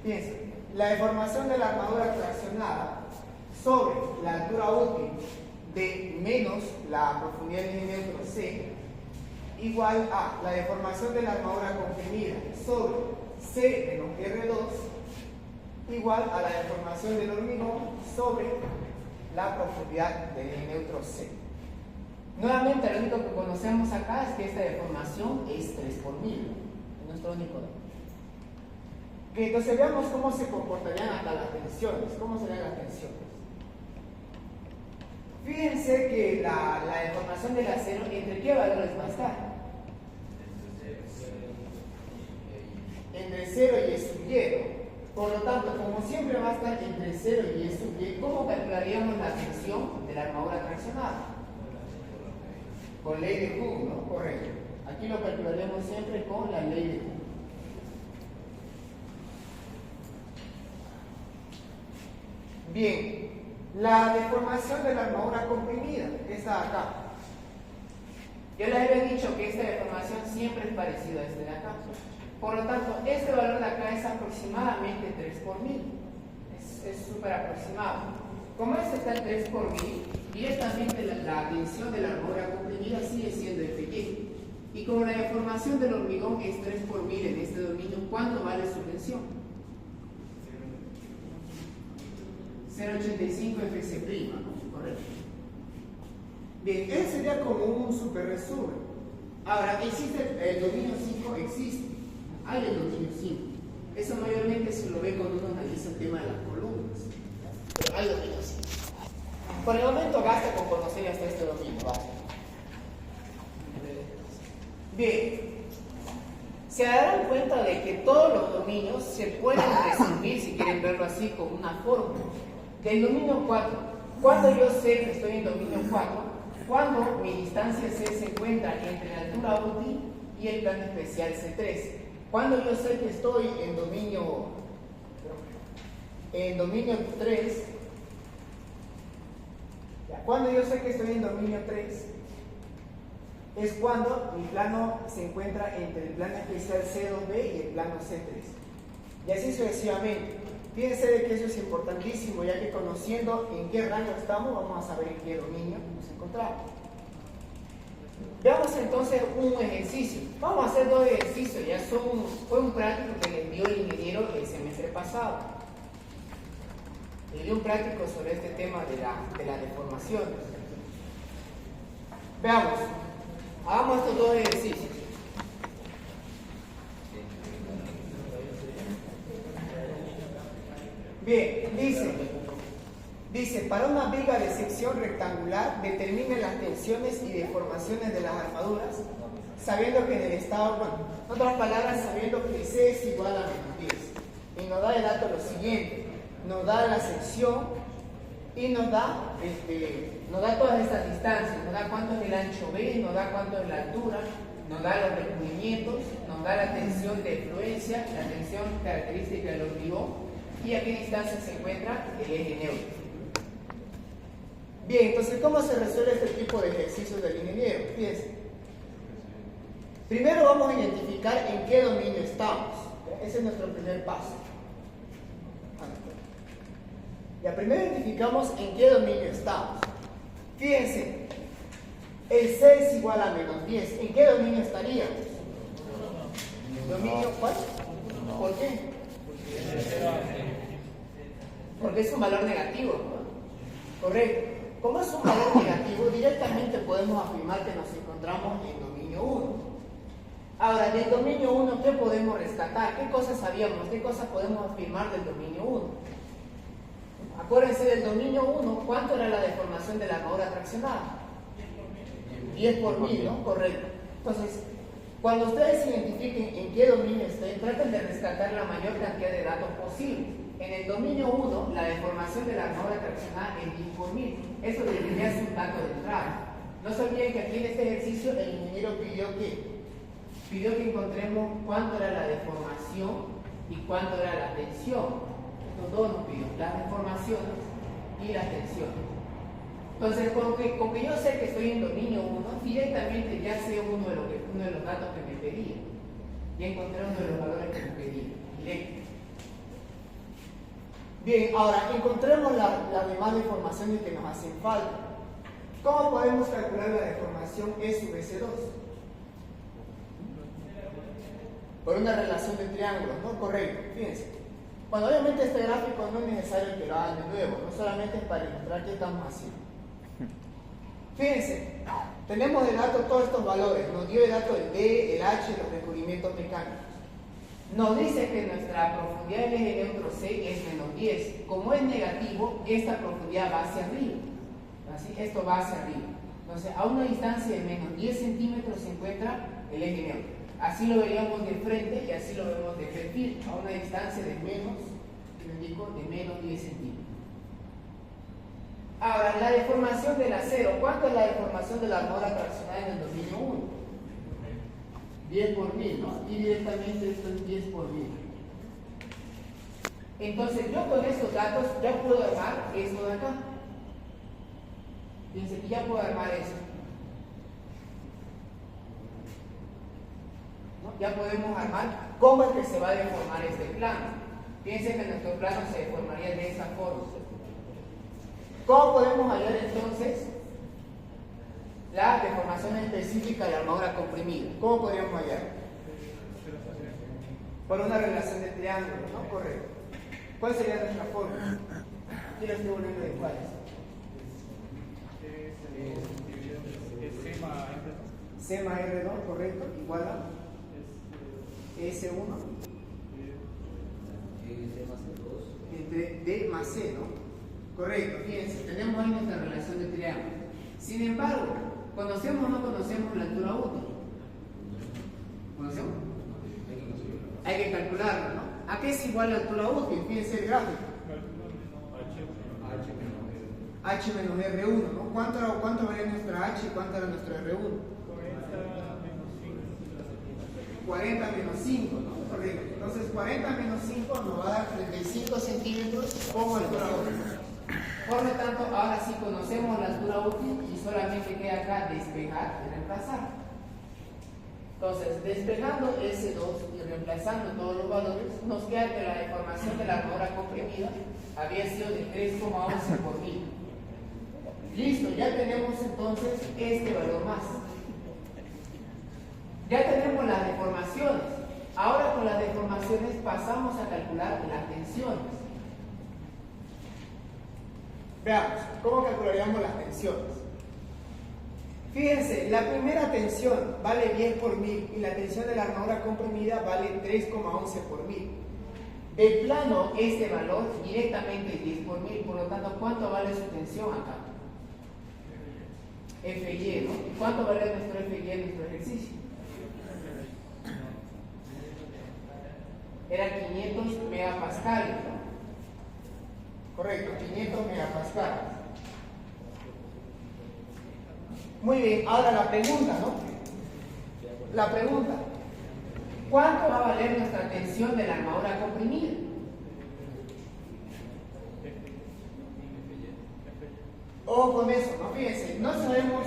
A: Fíjense, la deformación de la armadura traccionada sobre la altura útil de menos la profundidad del neutro C igual a la deformación de la armadura comprimida sobre C menos R2 igual a la deformación del hormigón sobre la profundidad del neutro C. Nuevamente, lo único que conocemos acá es que esta deformación es 3 por 1000, es nuestro único dato. Entonces veamos cómo se comportarían acá las tensiones. ¿Cómo serían las tensiones? Fíjense que la deformación del acero, ¿entre qué valores va a estar? Entre 0 y E sub y. Por lo tanto, como siempre va a estar entre 0 y E sub y, ¿cómo calcularíamos la tensión de la armadura traccionada? Con ley de Hooke, ¿no? Correcto. Aquí lo calcularemos siempre con la ley de Hooke. Bien, la deformación de la armadura comprimida, esta de acá. Yo les había dicho que esta deformación siempre es parecida a esta de acá. Por lo tanto, este valor de acá es aproximadamente 3 por 1000. Es súper aproximado. Como este está en 3 por 1000, directamente la tensión de la armadura comprimida sigue siendo Fy. Y como la deformación del hormigón es 3 por 1000 en este dominio, ¿cuánto vale su tensión? 0,85 Fc', ¿no? Correcto. Bien, ese sería como un super resumen. Ahora, existe el dominio 5, existe. Hay el dominio 5. Eso mayormente se lo ve cuando uno analiza el tema de las columnas. Pero hay dominio 5. Por el momento basta con conocer hasta este dominio, basta. Bien, se darán cuenta de que todos los dominios se pueden resumir, si quieren verlo así, con una fórmula. Del dominio 4, cuando yo sé que estoy en dominio 4, cuando mi distancia C se encuentra entre la altura útil y el plano especial C3. Cuando yo sé que estoy en dominio 3, cuando yo sé que estoy en dominio 3, es cuando mi plano se encuentra entre el plano especial C2B y el plano C3. Y así sucesivamente. Fíjense de que eso es importantísimo, ya que conociendo en qué rango estamos, vamos a saber en qué dominio nos encontramos. Veamos entonces un ejercicio. Vamos a hacer dos ejercicios, ya fue un práctico que le envió el ingeniero el semestre pasado. Le dio un práctico sobre este tema de la deformación. Veamos, hagamos estos dos ejercicios. Bien, dice, para una viga de sección rectangular, determine las tensiones y deformaciones de las armaduras, sabiendo que en el estado, bueno, en otras palabras, sabiendo que C es igual a menos 10. Y nos da el dato lo siguiente, nos da la sección y nos da todas estas distancias, nos da cuánto es el ancho B, nos da cuánto es la altura, nos da los recubrimientos, nos da la tensión de fluencia, la tensión característica del hormigón, y a qué distancia se encuentra el eje neutro. Bien, entonces, ¿cómo se resuelve este tipo de ejercicios del ingeniero? Fíjense. Primero vamos a identificar en qué dominio estamos. Ese es nuestro primer paso. Ya, primero identificamos en qué dominio estamos. Fíjense, el C es igual a menos 10. ¿En qué dominio estaríamos? ¿Dominio cuál? ¿Por qué? Porque es un valor negativo, ¿no? Correcto. Como es un valor negativo, directamente podemos afirmar que nos encontramos en dominio 1. Ahora, del dominio 1, ¿qué podemos rescatar? ¿Qué cosas sabíamos? ¿Qué cosas podemos afirmar del dominio 1? Acuérdense del dominio 1, ¿cuánto era la deformación de la armadura traccionada? 10 por 1000, ¿no? Correcto. Entonces, cuando ustedes identifiquen en qué dominio estén, traten de rescatar la mayor cantidad de datos posible. En el dominio 1, la deformación de la armadura traccionada es 10 por 1000. Eso debería ser un dato de entrada. No se olviden que aquí en este ejercicio el ingeniero pidió que encontremos cuánto era la deformación y cuánto era la tensión. Estos dos nos pidió, las deformaciones y las tensiones. Entonces, con que yo sé que estoy en dominio 1, directamente ya sé uno de los datos que me pedía. Ya encontré uno de los valores que me pedía. Directo. Bien, ahora encontremos las demás deformaciones que nos hacen falta. ¿Cómo podemos calcular la deformación E sub S2? Por una relación de triángulos, ¿no? Correcto, fíjense. Bueno, obviamente este gráfico no es necesario que lo hagan de nuevo, no solamente es para ilustrar qué estamos haciendo. Fíjense, tenemos de dato todos estos valores, nos dio el dato del D, el H, los recubrimientos mecánicos. Nos dice que nuestra profundidad del eje neutro C es menos 10. Como es negativo, esta profundidad va hacia arriba. ¿Así? Esto va hacia arriba. Entonces, a una distancia de menos 10 centímetros se encuentra el eje neutro. Así lo veríamos de frente y así lo vemos de perfil, a una distancia de menos, de menos 10 centímetros. Ahora, la deformación del acero. ¿Cuánto es la deformación de la armadura traccionada en el dominio 1? 10 por 1000, ¿no? Y directamente esto es 10 por 1000. Entonces, yo con estos datos ya puedo armar esto de acá. Fíjense que ya puedo armar esto. ¿No? ya podemos armar cómo es que se va a deformar este plano. Piensen que nuestro plano se deformaría de esta forma. ¿Cómo podemos hallar entonces la deformación específica de la armadura comprimida? ¿Cómo podríamos hallar? Por una relación de triángulo, ¿no? Correcto. ¿Cuál sería nuestra fórmula? Aquí lo estoy volviendo de cuáles. C más R2, correcto, igual a S1 entre D más C, ¿no? Correcto, fíjense, tenemos ahí nuestra relación de triángulo. Sin embargo, ¿conocemos o no conocemos la altura útil? ¿Conocemos? Hay que calcularlo, ¿no? ¿A qué es igual la altura útil? Fíjense el gráfico. H menos R1, ¿no? ¿Cuánto valía nuestra H y cuánto era nuestro R1? 40 menos 5, ¿no? Correcto. Entonces 40 menos 5 nos va a dar 35 centímetros como altura útil. Por lo tanto, ahora sí conocemos la altura útil y solamente queda acá despejar y reemplazar. Entonces, despejando S2 y reemplazando todos los valores, nos queda que la deformación de la armadura comprimida había sido de 3,11 por mil. Listo, ya tenemos entonces este valor más. Ya tenemos las deformaciones. Ahora con las deformaciones pasamos a calcular las tensiones. Veamos, ¿cómo calcularíamos las tensiones? Fíjense, la primera tensión vale 10 por mil y la tensión de la armadura comprimida vale 3,11 por mil. De plano, este valor directamente es 10 por mil, por lo tanto, ¿cuánto vale su tensión acá? FY, ¿no? ¿Cuánto vale nuestro FY en nuestro ejercicio? Era 500 megapascales, ¿no? Correcto, 500 megapascales. Muy bien, ahora la pregunta, ¿no? La pregunta, ¿cuánto va a valer nuestra tensión de la armadura comprimida? Ojo con eso, ¿no? Fíjense, no sabemos,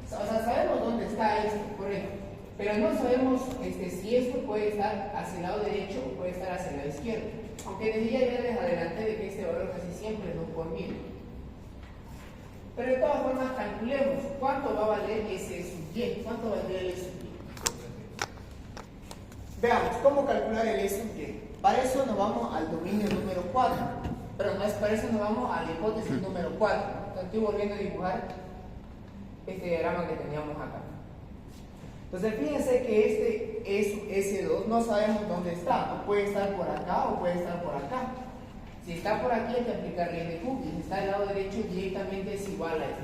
A: o sea, sabemos dónde está esto, correcto, pero no sabemos si esto puede estar hacia el lado derecho o puede estar hacia el lado izquierdo. Aunque desde ya les adelanté de que este valor casi siempre es 2 por mil. Pero de todas formas, calculemos cuánto va a valer ese sub y, cuánto valdría el sub y. Veamos, ¿cómo calcular el sub y? Para eso nos vamos al dominio número 4. Pero no es para eso, nos vamos a la hipótesis número 4. Entonces, estoy volviendo a dibujar este diagrama que teníamos acá. Entonces, fíjense que este S2 no sabemos dónde está, ¿no? Puede estar por acá o puede estar por acá. Si está por aquí hay que aplicar ley de Hooke, y si está al lado derecho directamente es igual a F.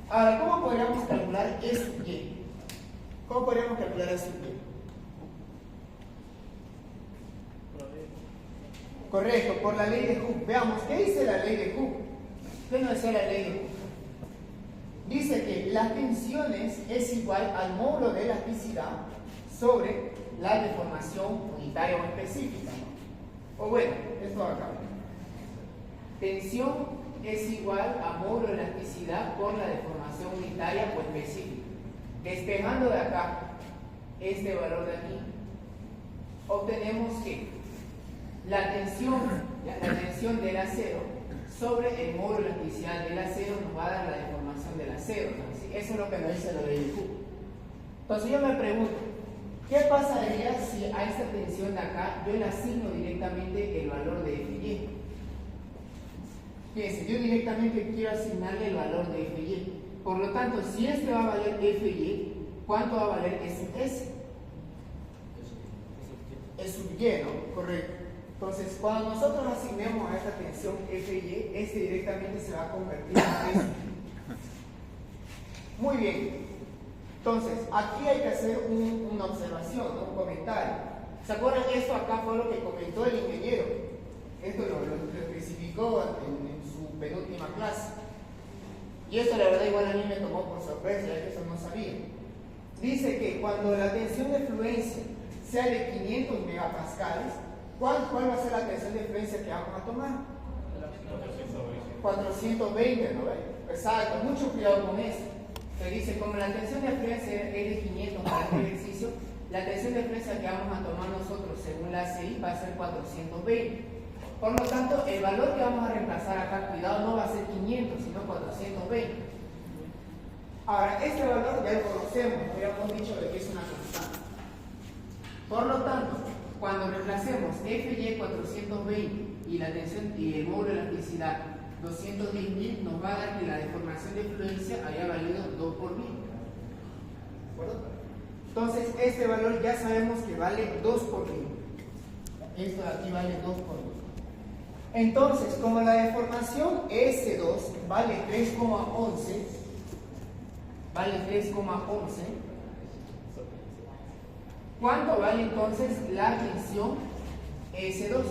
A: Ahora, ¿cómo podríamos calcular S Y? ¿Cómo podríamos calcular S Y? Correcto, por la ley de Hooke. Veamos, ¿qué dice la ley de Hooke? ¿Qué nos dice la ley de Hooke? Dice que las tensiones es igual al módulo de elasticidad sobre la deformación unitaria o específica, ¿no? O bueno, esto acá. Tensión es igual a módulo de elasticidad por la deformación unitaria o específica. Despejando de acá este valor de aquí, obtenemos que la tensión del acero sobre el módulo de elasticidad del acero nos va a dar la deformación del acero, ¿no? Eso es lo que nos dice la ley de Hooke. Entonces yo me pregunto, ¿qué pasaría si a esta tensión de acá yo le asigno directamente el valor de FY? Fíjense, yo directamente quiero asignarle el valor de FY. Por lo tanto, si este va a valer FY, ¿cuánto va a valer S? Es sub Y, ¿no? Correcto. Entonces, cuando nosotros asignemos a esta tensión FY, este directamente se va a convertir en S. Muy bien. Entonces, aquí hay que hacer una observación, ¿no? Un comentario. ¿Se acuerdan? Esto acá fue lo que comentó el ingeniero. Esto lo especificó en su penúltima clase. Y esto la verdad igual a mí me tomó por sorpresa, ya que eso no sabía. Dice que cuando la tensión de fluencia sea de 500 megapascales, ¿cuál va a ser la tensión de fluencia que vamos a tomar? 420, ¿no ve? Exacto, mucho cuidado con eso. Se dice, como la tensión de fluencia es de 500 para este ejercicio, la tensión de referencia que vamos a tomar nosotros según la CI va a ser 420. Por lo tanto, el valor que vamos a reemplazar acá, cuidado, no va a ser 500, sino 420. Ahora, este valor ya lo conocemos, habíamos dicho de que es una constante. Por lo tanto, cuando reemplacemos FY 420 y la tensión y el módulo de elasticidad 210.000, nos va a dar que la deformación de fluencia haya valido 2 por 1000. ¿De acuerdo? Entonces, este valor ya sabemos que vale 2 por 1000. Esto de aquí vale 2 por 1000. Entonces, como la deformación S2 vale 3,11, ¿cuánto vale entonces la tensión S2?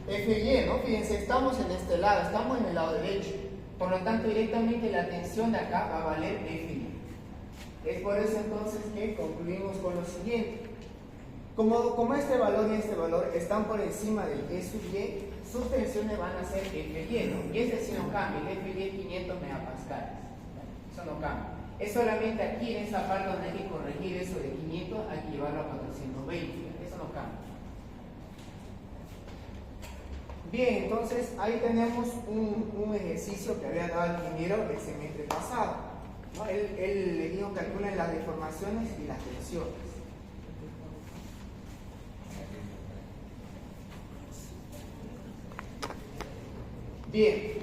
A: FY, ¿no? Fíjense, estamos en este lado, estamos en el lado derecho. Por lo tanto, directamente la tensión de acá va a valer FY. Es por eso entonces que concluimos con lo siguiente. Como este valor y este valor están por encima del E sub Y, sus tensiones van a ser FY, ¿no? Y ese sí no cambia, el FY es 500 megapascales. Eso no cambia. Es solamente aquí en esa parte donde hay que corregir eso de 500, hay que llevarlo a 420. Eso no cambia. Bien, entonces ahí tenemos un ejercicio que había dado el ingeniero el semestre pasado, ¿no? Él le dijo calculen las deformaciones y las tensiones. Bien,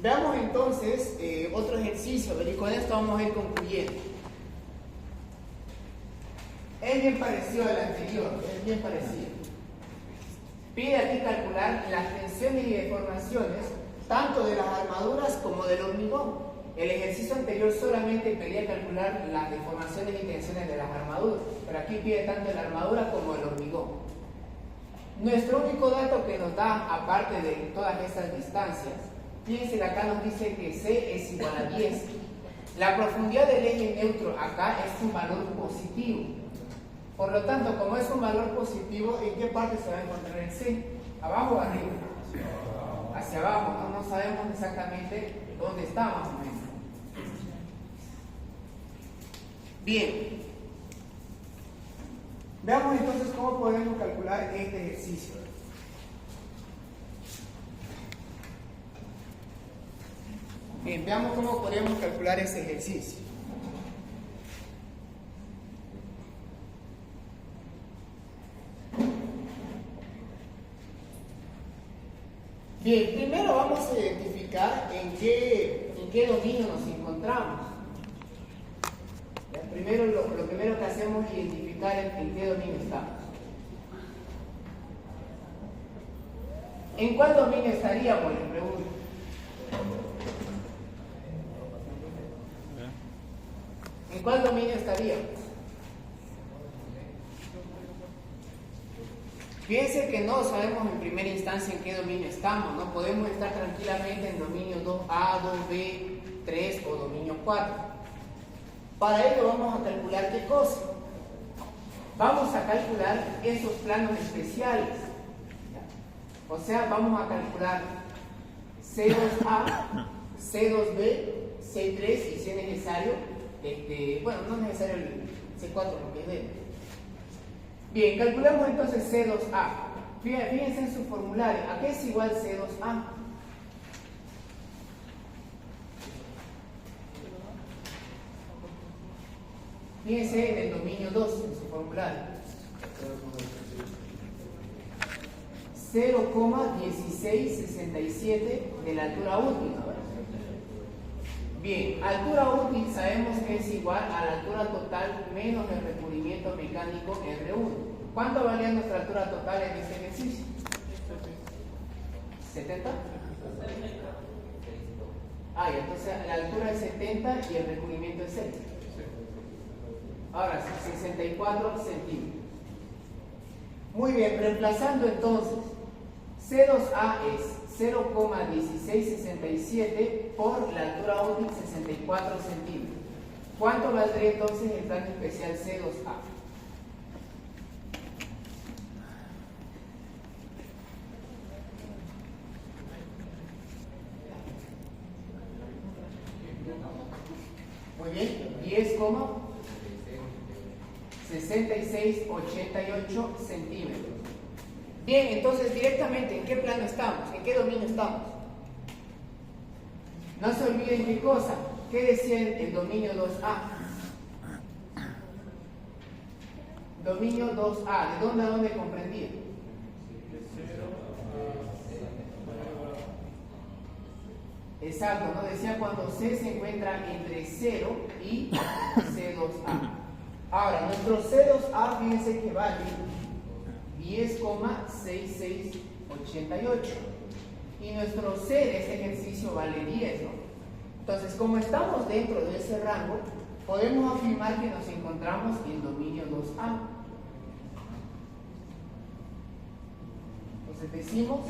A: veamos entonces otro ejercicio, y con esto vamos a ir concluyendo. Es bien parecido al anterior, es bien parecido. Pide aquí calcular las tensiones y deformaciones tanto de las armaduras como del hormigón. El ejercicio anterior solamente pedía calcular las deformaciones y tensiones de las armaduras, pero aquí pide tanto de la armadura como del hormigón. Nuestro único dato que nos da, aparte de todas estas distancias, fíjense que acá nos dice que C es igual a 10. La profundidad del eje neutro acá es un valor positivo. Por lo tanto, como es un valor positivo, ¿en qué parte se va a encontrar el C? ¿Abajo o arriba? Hacia abajo, no sabemos exactamente dónde está más o menos. Bien. Veamos entonces cómo podemos calcular este ejercicio. Bien, veamos cómo podemos calcular este ejercicio. Bien, primero vamos a identificar en qué dominio nos encontramos. Primero, lo primero que hacemos es identificar en qué dominio estamos. ¿En cuál dominio estaríamos? Les pregunto. ¿En cuál dominio estaríamos? Fíjense que no sabemos en primera instancia en qué dominio estamos. No podemos estar tranquilamente en dominio 2A, 2B, 3 o dominio 4. Para ello vamos a calcular ¿qué cosa? Vamos a calcular esos planos especiales. O sea, vamos a calcular C2A, C2B, C3 y si es necesario, bueno, no es necesario el C4 porque es D. Bien, calculamos entonces C2A. Fíjense en su formulario. ¿A qué es igual C2A? Fíjense en el dominio 2, en su formulario. 0,1667 de la altura útil. Bien, altura útil sabemos que es igual a la altura total menos el recubrimiento mecánico R1. ¿Cuánto valía nuestra altura total en este ejercicio? ¿70? Ah, y entonces la altura es 70 y el recubrimiento es 6. Ahora sí, 64 centímetros. Muy bien, reemplazando entonces, C2A es 0,1667 por la altura útil 64 centímetros. ¿Cuánto valdría entonces el plano especial C2A? Muy bien, 10,16 66,88 centímetros. Bien, entonces directamente, ¿en qué plano estamos? ¿En qué dominio estamos? No se olviden qué cosa. ¿Qué decía el dominio 2A? Dominio 2A, ¿de dónde a dónde comprendía? Exacto, ¿no? Decía cuando C se encuentra entre 0 y C2A. Ahora, nuestro C2A, fíjense que vale 10,6688. Y nuestro C de este ejercicio vale 10, ¿no? Entonces, como estamos dentro de ese rango, podemos afirmar que nos encontramos en dominio 2A. Entonces decimos,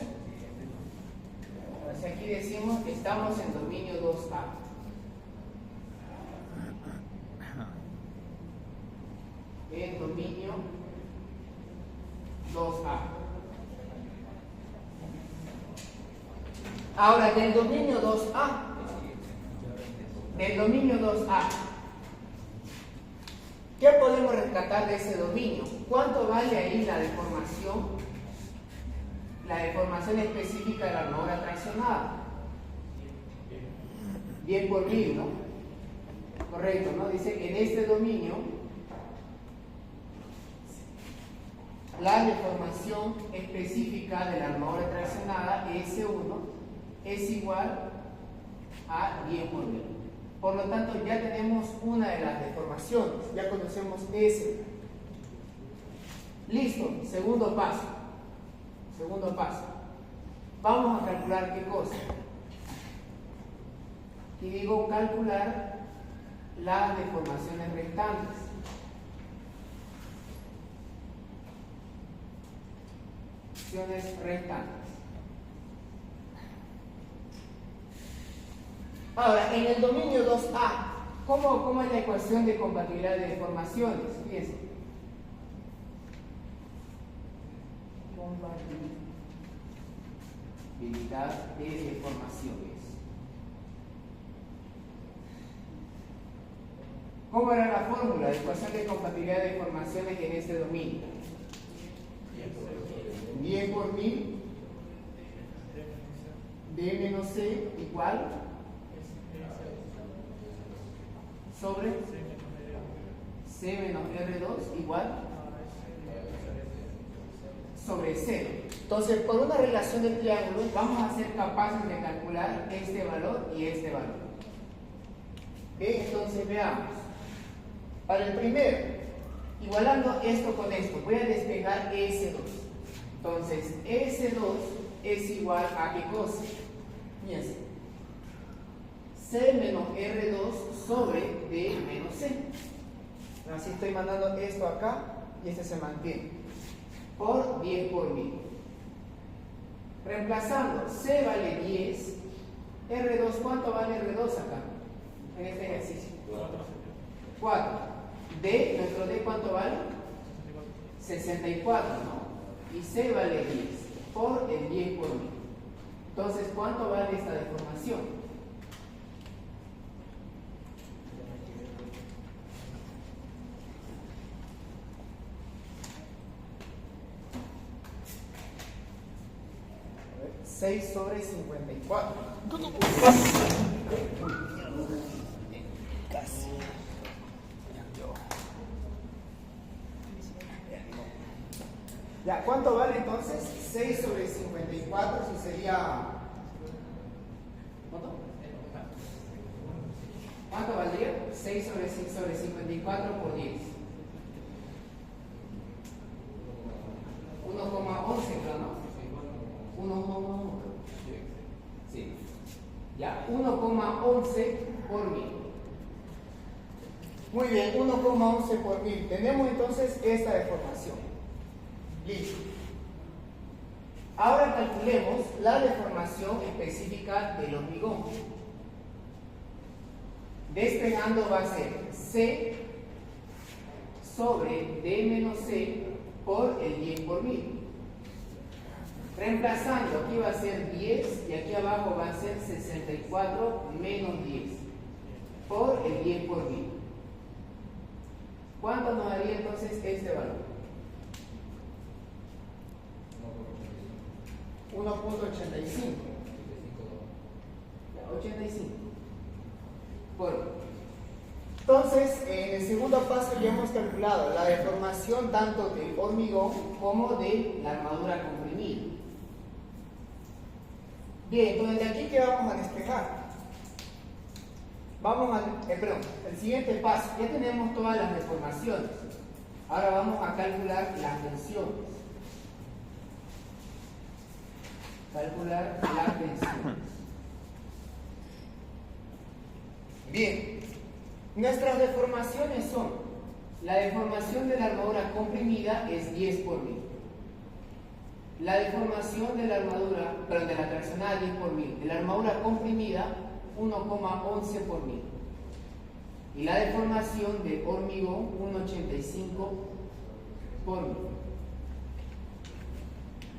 A: hacia aquí decimos que estamos en dominio 2A. En dominio 2A. Ahora, del dominio 2A, ¿qué podemos rescatar de ese dominio? ¿Cuánto vale ahí la deformación? La deformación específica de la armadura traccionada. 10 por 1000, ¿no? Correcto, ¿no? Dice que en este dominio la deformación específica de la armadura traccionada, S1, es igual a 10 por 1000. Por lo tanto, ya tenemos una de las deformaciones, ya conocemos S. Listo, segundo paso. Vamos a calcular qué cosa. Y digo calcular las deformaciones restantes. Ahora, en el dominio 2A, ¿cómo es la ecuación de compatibilidad de deformaciones? Fíjense. Compatibilidad de deformaciones. ¿Cómo era la fórmula de ecuación de compatibilidad de deformaciones en este dominio? 10 por 1000 D menos C igual sobre C menos R2 igual sobre 0. Entonces, por una relación de triángulos, vamos a ser capaces de calcular este valor y este valor. Bien, entonces veamos. Para el primero, igualando esto con esto, voy a despegar S2. Entonces, S2 es igual a ¿qué cosa? Fíjense. C menos R2 sobre D menos C. Así estoy mandando esto acá y este se mantiene. Por 10 por 1000. Reemplazando, C vale 10. R2, ¿cuánto vale R2 acá? En este ejercicio. 4. D, nuestro D, ¿cuánto vale? 64, ¿no? Y C vale 10 por el 10 por 1000. Entonces, ¿cuánto vale esta deformación? ¿6 sobre 54? Casi. Ya, ¿cuánto vale entonces? 6 sobre 54, si sería... ¿Cuánto? ¿Cuánto valdría? 6 sobre 54 por 10. 1,11, ¿no? 1,11. Sí. Ya, 1,11 por 1000. Muy bien, 1,11 por 1000. Tenemos entonces esta deformación. Listo. Ahora calculemos la deformación específica del hormigón. Despegando va a ser C sobre D menos C por el 10 por 1000. Reemplazando, aquí va a ser 10 y aquí abajo va a ser 64 menos 10 por el 10 por 1000. ¿Cuánto nos daría entonces este valor? 1.85. 85. Bueno, entonces en el segundo paso ya hemos calculado la deformación tanto del hormigón como de la armadura comprimida. Bien, entonces de aquí que vamos a despejar. Vamos al, el siguiente paso. Ya tenemos todas las deformaciones. Ahora vamos a calcular las tensiones. Calcular las tensiones. Bien, nuestras deformaciones son: la deformación de la armadura comprimida es 10 por 1000. La deformación de la armadura, perdón, de la traccionada 10 por 1000. De la armadura comprimida 1,11 por 1000. Y la deformación de hormigón 1,85 por 1000.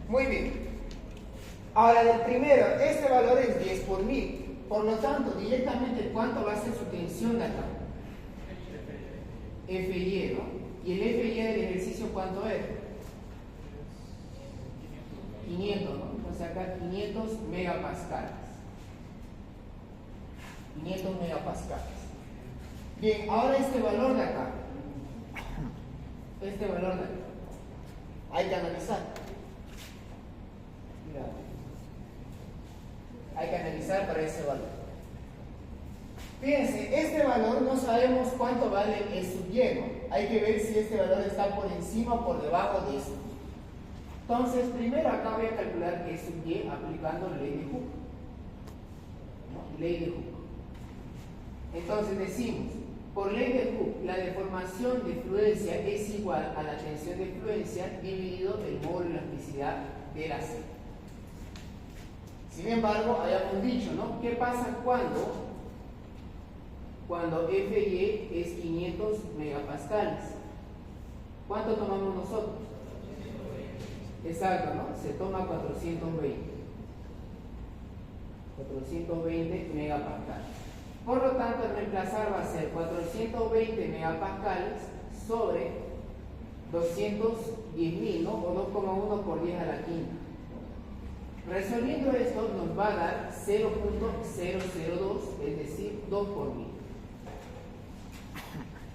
A: Muy bien. Ahora del primero, este valor es 10 por 1000. Por lo tanto, directamente, ¿cuánto va a ser su tensión de acá? FY, ¿no? ¿Y el FY del ejercicio cuánto es? 500, ¿no? Entonces acá 500 megapascales. 500 megapascales. Bien, ahora este valor de acá. Este valor de acá. Hay que analizar. Mira. Hay que analizar para ese valor. Fíjense, este valor no sabemos cuánto vale el subyeno. Hay que ver si este valor está por encima o por debajo de eso. Entonces, primero acá voy a calcular que es sub y aplicando la ley de Hooke. ¿No? Ley de Hooke. Entonces decimos, por ley de Hooke, la deformación de fluencia es igual a la tensión de fluencia dividido el módulo de elasticidad de la C. Sin embargo, hayamos dicho, ¿no? ¿Qué pasa cuando FY es 500 megapascales? ¿Cuánto tomamos nosotros? Exacto, ¿no? Se toma 420. 420 megapascales. Por lo tanto, el reemplazar va a ser 420 megapascales sobre 210.000, ¿no? O 2,1 por 10 a la quinta. Resolviendo esto nos va a dar 0.002, es decir, 2 por 1000.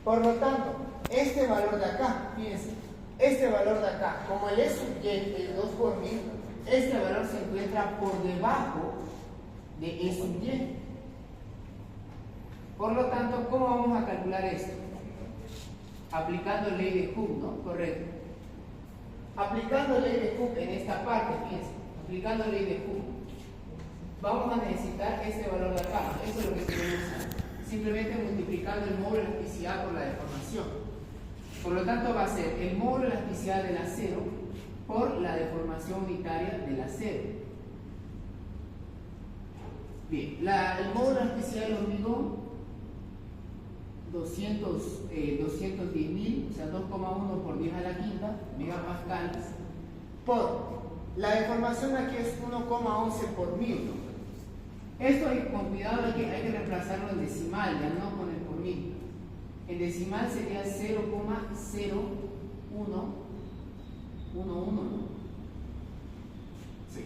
A: Por lo tanto, este valor de acá, fíjense, este valor de acá, como el E sub y es 2 por 1000, este valor se encuentra por debajo de E sub y. Por lo tanto, ¿cómo vamos a calcular esto? Aplicando ley de Hooke, ¿no? Correcto. Aplicando ley de Hooke en esta parte, fíjense, aplicando ley de Hooke, vamos a necesitar este valor de acá. Eso es lo que queremos hacer. Simplemente multiplicando el módulo de elasticidad por la deformación. Por lo tanto, va a ser el módulo de elasticidad del acero por la deformación unitaria del acero. Bien, el módulo de elasticidad del hormigón 210.000, o sea 2,1 por 10 a la quinta megapascales, por la deformación aquí es 1,11 por 1000, ¿no? Esto con cuidado hay que reemplazarlo en decimal, ya no con el por 1000. En decimal sería 0,0111, ¿no? Sí.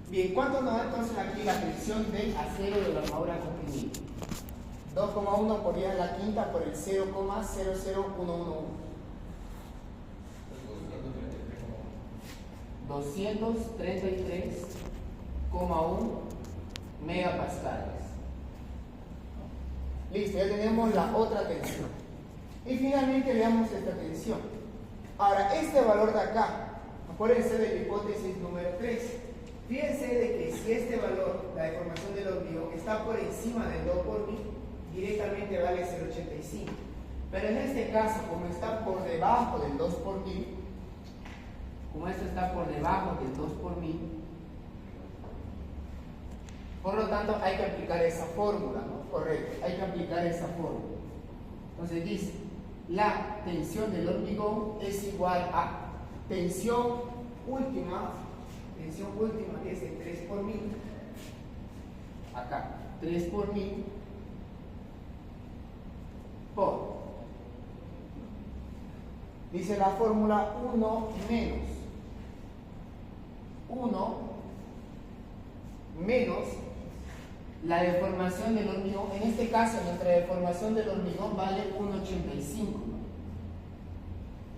A: Bien, ¿cuánto nos da entonces aquí la tensión del acero de la armadura comprimida? 2,1 por 10 a la quinta por el 0,00111. 233,1 megapascales. Listo, ya tenemos la otra tensión. Y finalmente veamos esta tensión. Ahora, este valor de acá, acuérdense de la hipótesis número 3. Fíjense de que si este valor, la deformación del hormigón, está por encima del 2 por 1000, directamente vale 0,85. Pero en este caso, como está por debajo del 2 por 1000, como esto está por debajo del 2 por 1000, por lo tanto hay que aplicar esa fórmula, ¿no? Correcto, hay que aplicar esa fórmula. Entonces dice, la tensión del hormigón es igual a tensión última que es el 3 por 1000, acá, 3 por 1000, por Dice la fórmula 1 menos 1 menos la deformación del hormigón. En este caso, nuestra deformación del hormigón vale 1,85.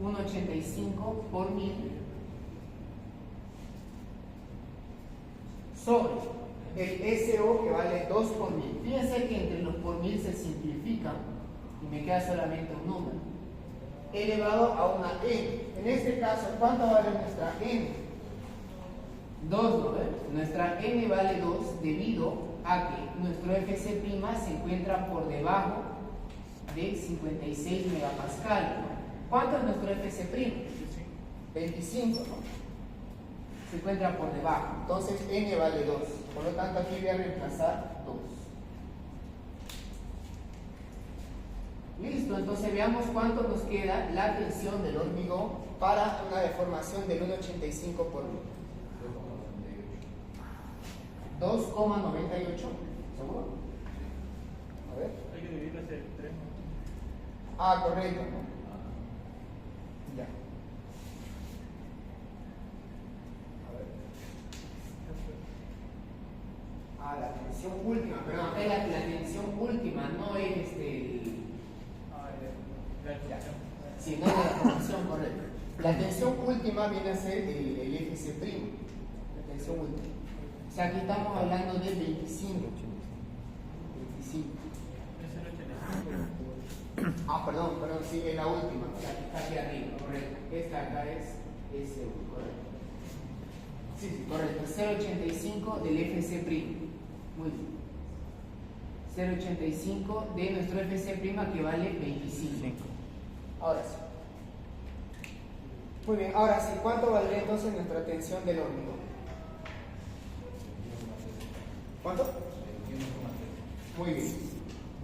A: 1,85 por 1000 sobre el SO, que vale 2 por 1000. Fíjense que entre los por 1000 se simplifican y me queda solamente un número elevado a una n. En este caso, ¿cuánto vale nuestra n? 2, ¿no ven? Nuestra n vale 2 debido a que nuestro FC' se encuentra por debajo de 56 megapascal. ¿Cuánto es nuestro FC'? 25, ¿no? Se encuentra por debajo. Entonces n vale 2. Por lo tanto, aquí voy a reemplazar 2. Listo, entonces veamos cuánto nos queda la tensión del hormigón para una deformación del 1,85 por 1000. 2,98. ¿Seguro? A ver.
B: Hay que dividirlo entre 3.
A: Ah, correcto. Ya. A ver. Ah, la tensión última, perdón. La tensión última no es sino la deformación, correcto. La tensión última viene a ser el FC'. La tensión última. O sea, aquí estamos hablando de 25. 25. Ah, perdón, sí, es la última. O sea, está aquí arriba, correcto. Esta acá es S1, correcto. Sí, correcto. 0,85 del FC'. Muy bien. 0,85 de nuestro FC' que vale 25. Ahora sí. Muy bien, ahora sí, ¿cuánto valdría entonces nuestra tensión del hormigón? ¿Cuánto? Muy bien.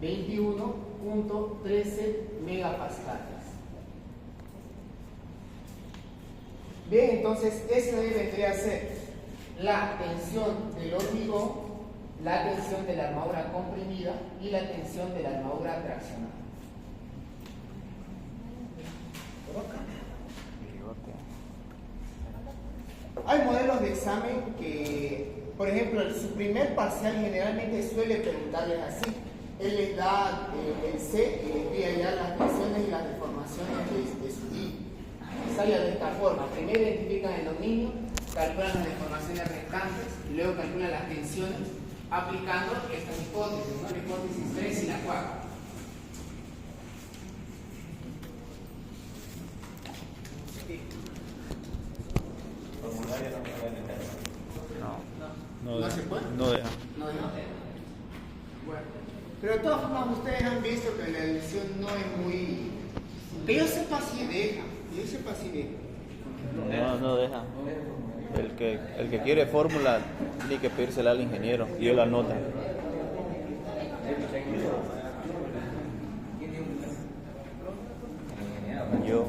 A: 21.13 megapascales. Bien, entonces esa debería ser la tensión del hormigón, la tensión de la armadura comprimida y la tensión de la armadura traccionada. Hay modelos de examen que, por ejemplo, su primer parcial generalmente suele preguntarles así. Él les da el C y les envía ya las tensiones y las deformaciones de su I. Sale de esta forma. Primero identifican el dominio, calculan las deformaciones restantes y luego calculan las tensiones aplicando estas hipótesis, ¿no? La hipótesis 3 y la 4. ¿No se puede?
C: No deja.
A: No deja. Bueno, pero de todas formas ustedes han visto que la edición no es muy... Que yo sepa si deja.
C: No deja. El que quiere fórmula tiene que pedírsela al ingeniero y él la anota. Yo.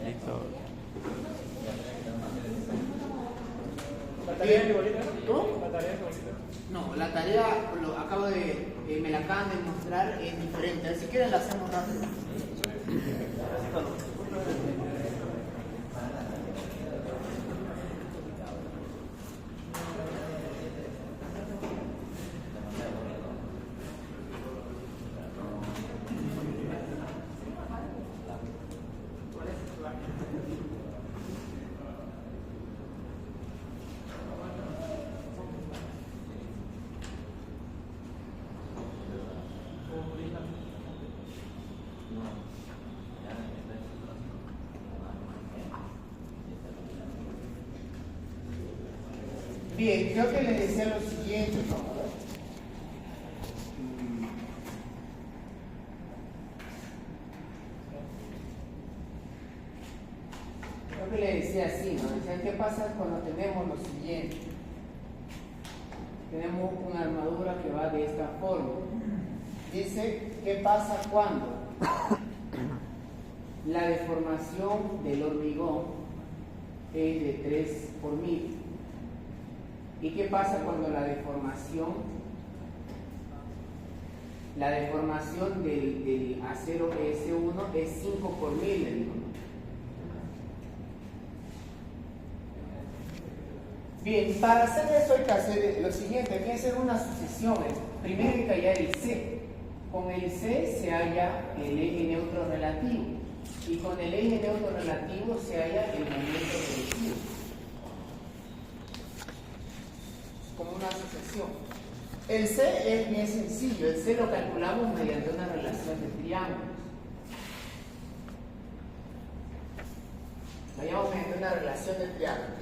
C: Listo.
B: ¿La tarea es igualita?
A: ¿Cómo?
B: ¿La tarea es igualita?
A: No, la tarea, me la acaban de mostrar, es diferente. Si quieren la hacemos rápido. Bien, creo que les decía lo siguiente, ¿no? Creo que le decía así, ¿no? Decían, ¿qué pasa cuando tenemos lo siguiente? Tenemos una armadura que va de esta forma. Dice, ¿qué pasa cuando la deformación del hormigón es de 3 por 1000. ¿Y qué pasa cuando la deformación del acero S1 es 5 por 1000? Le digo. Bien, para hacer eso hay que hacer lo siguiente, hay que hacer una sucesión. Primero hay que hallar el C. Con el C se halla el eje neutro relativo y con el eje neutro relativo se halla el momento relativo. Como una sucesión. El C es bien sencillo, el C lo calculamos mediante una relación de triángulos. Lo llamamos mediante una relación de triángulos.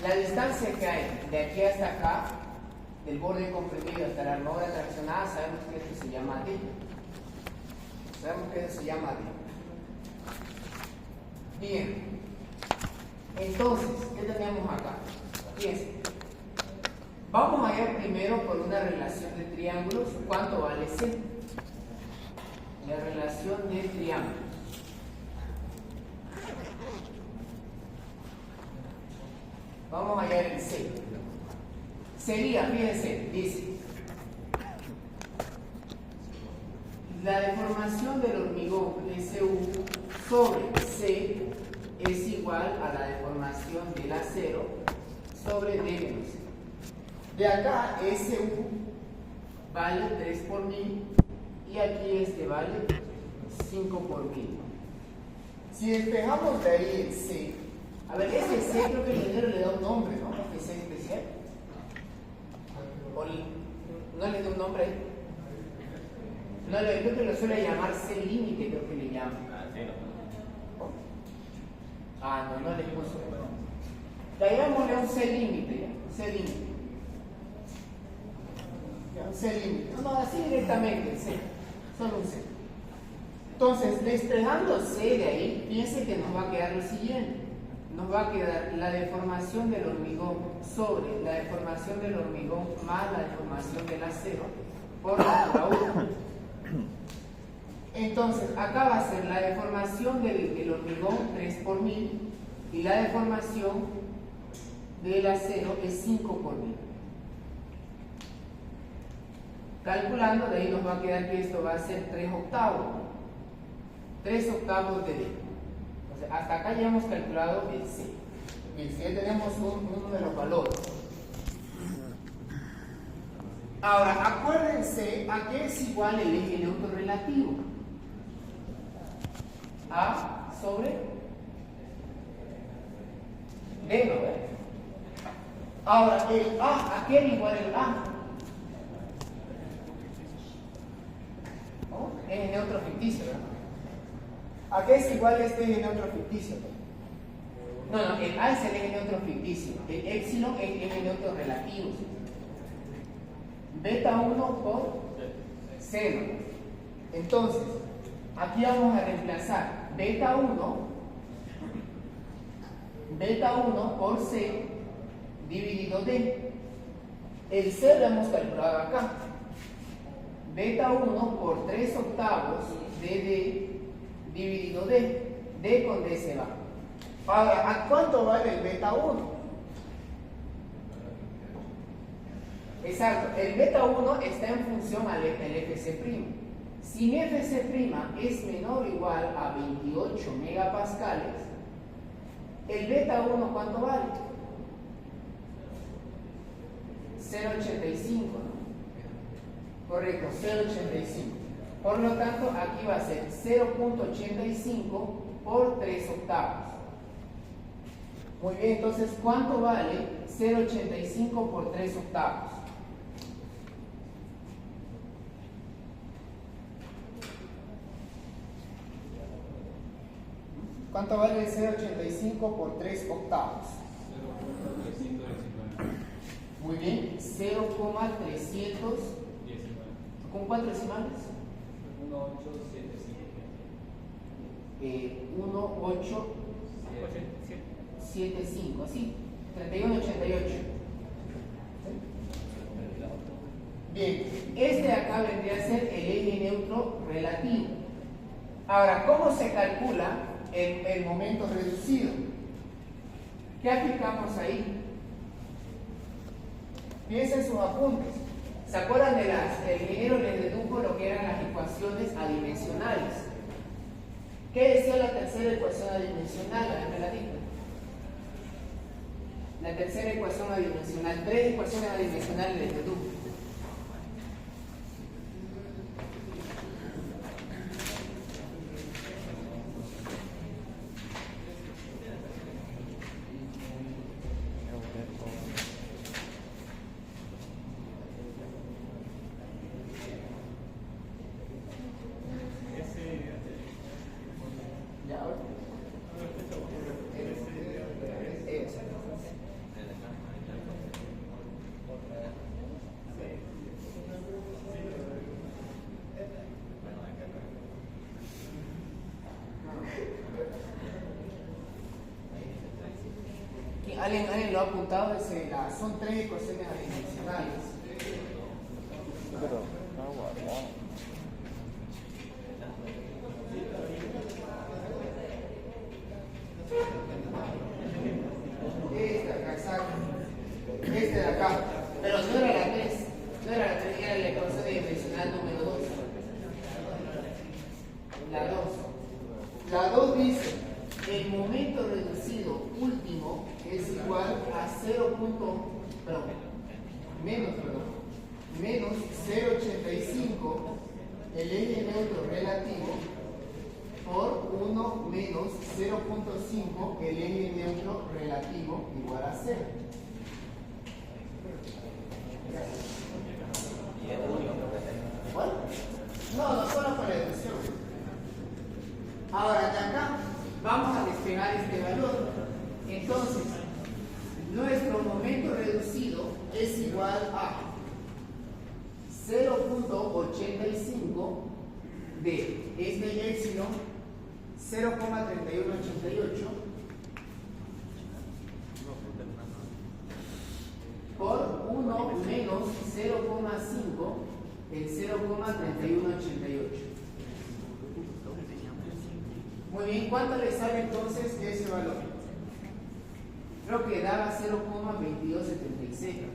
A: La distancia que hay de aquí hasta acá, del borde comprimido hasta la armadura traccionada, sabemos que esto se llama D. Bien. Entonces, ¿qué tenemos acá? Fíjense. Vamos a ir primero por una relación de triángulos. ¿Cuánto vale C? La relación de triángulos. Vamos a hallar el C. Sería, fíjense, dice, la deformación del hormigón SU sobre C es igual a la deformación del acero sobre D menos C. De acá, SU vale 3 por 1000 y aquí este vale 5 por 1000. Si despejamos de ahí el C, a ver, ese C creo que el ingeniero le da un nombre, ¿no? ¿Este C especial? ¿O no le da un nombre? No, creo que lo suele llamar C límite, creo que le llama. No le puso. Digámosle un C límite, ¿ya? C límite. Un C límite. No, así directamente, C. Solo un C. Entonces, despejando C de ahí, piense que nos va a quedar lo siguiente. Nos va a quedar la deformación del hormigón sobre la deformación del hormigón más la deformación del acero por la 1. Entonces, acá va a ser la deformación del hormigón 3 por 1000 y la deformación del acero es 5 por 1000. Calculando, de ahí nos va a quedar que esto va a ser 3 octavos. 3 octavos de D. Entonces, hasta acá ya hemos calculado el C. Bien, si ya tenemos uno de los valores. Ahora, acuérdense a qué es igual el eje neutro relativo. A sobre D, ¿no ves? Ahora, el ¿a qué era igual el A? ¿Oh? Eje neutro ficticio, ¿verdad? ¿A qué es igual este eje neutro ficticio? No, el A es el eje neutro ficticio. El épsilon es el eje neutro relativo. Beta 1 por 0. Entonces, aquí vamos a reemplazar beta 1 por C dividido D. El C lo hemos calculado acá. Beta 1 por 3 octavos de D dividido D. D con D se va. Ahora, ¿a cuánto vale el beta 1? Exacto, el beta 1 está en función al FC'. Si mi FC' es menor o igual a 28 megapascales, el beta 1 ¿cuánto vale? 0,85, ¿no? Correcto, 0,85. Por lo tanto, aquí va a ser 0,85 por 3 octavos. Muy bien, entonces, ¿cuánto vale 0,85 por 3 octavos? ¿Cuánto vale el 0,85 por 3 octavos? Muy bien, 0,300. ¿Con cuántos decimales? 1,875, ¿sí? 31,88. Bien, este de acá vendría a ser el eje neutro relativo. Ahora, ¿cómo se calcula el momento reducido? ¿Qué aplicamos ahí? Piensen sus apuntes. ¿Se acuerdan de el ingeniero les dedujo lo que eran las ecuaciones adimensionales? ¿Qué decía la tercera ecuación adimensional? A ver, me la digo. La tercera ecuación adimensional, 3 ecuaciones adimensionales les dedujo. ¿Alguien lo ha apuntado? Son 3 ecuaciones adimensionales. Esta acá, exacto. Esta de acá. Pero no era la 3. No era la 3, era la ecuación adimensional número 2. La 2. La 2 dice: el momento reducido último es igual a menos 0,85 el eje neutro relativo por 1 menos 0,5 el eje neutro relativo igual a 0. ¿Cuál? No, solo para la deducción. Ahora de acá vamos a despegar este valor. Entonces, nuestro momento reducido es igual a 0,85 de este épsilon 0,3188 por 1 menos 0,5 el 0,3188. Muy bien, ¿cuánto le sale entonces ese valor? Creo que daba 0,2276.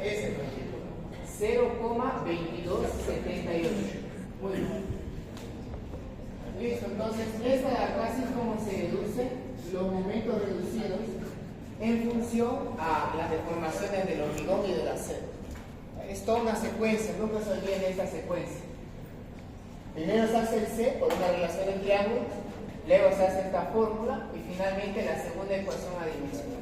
A: Ese 0,2278. Muy bien. Listo, entonces esta de acá así es como se deduce los momentos reducidos en función a las deformaciones del hormigón y del acero. Es toda una secuencia, nunca se olviden de esta secuencia. Primero se hace el C por una relación en triángulos, luego se hace esta fórmula y finalmente la segunda ecuación adimensional.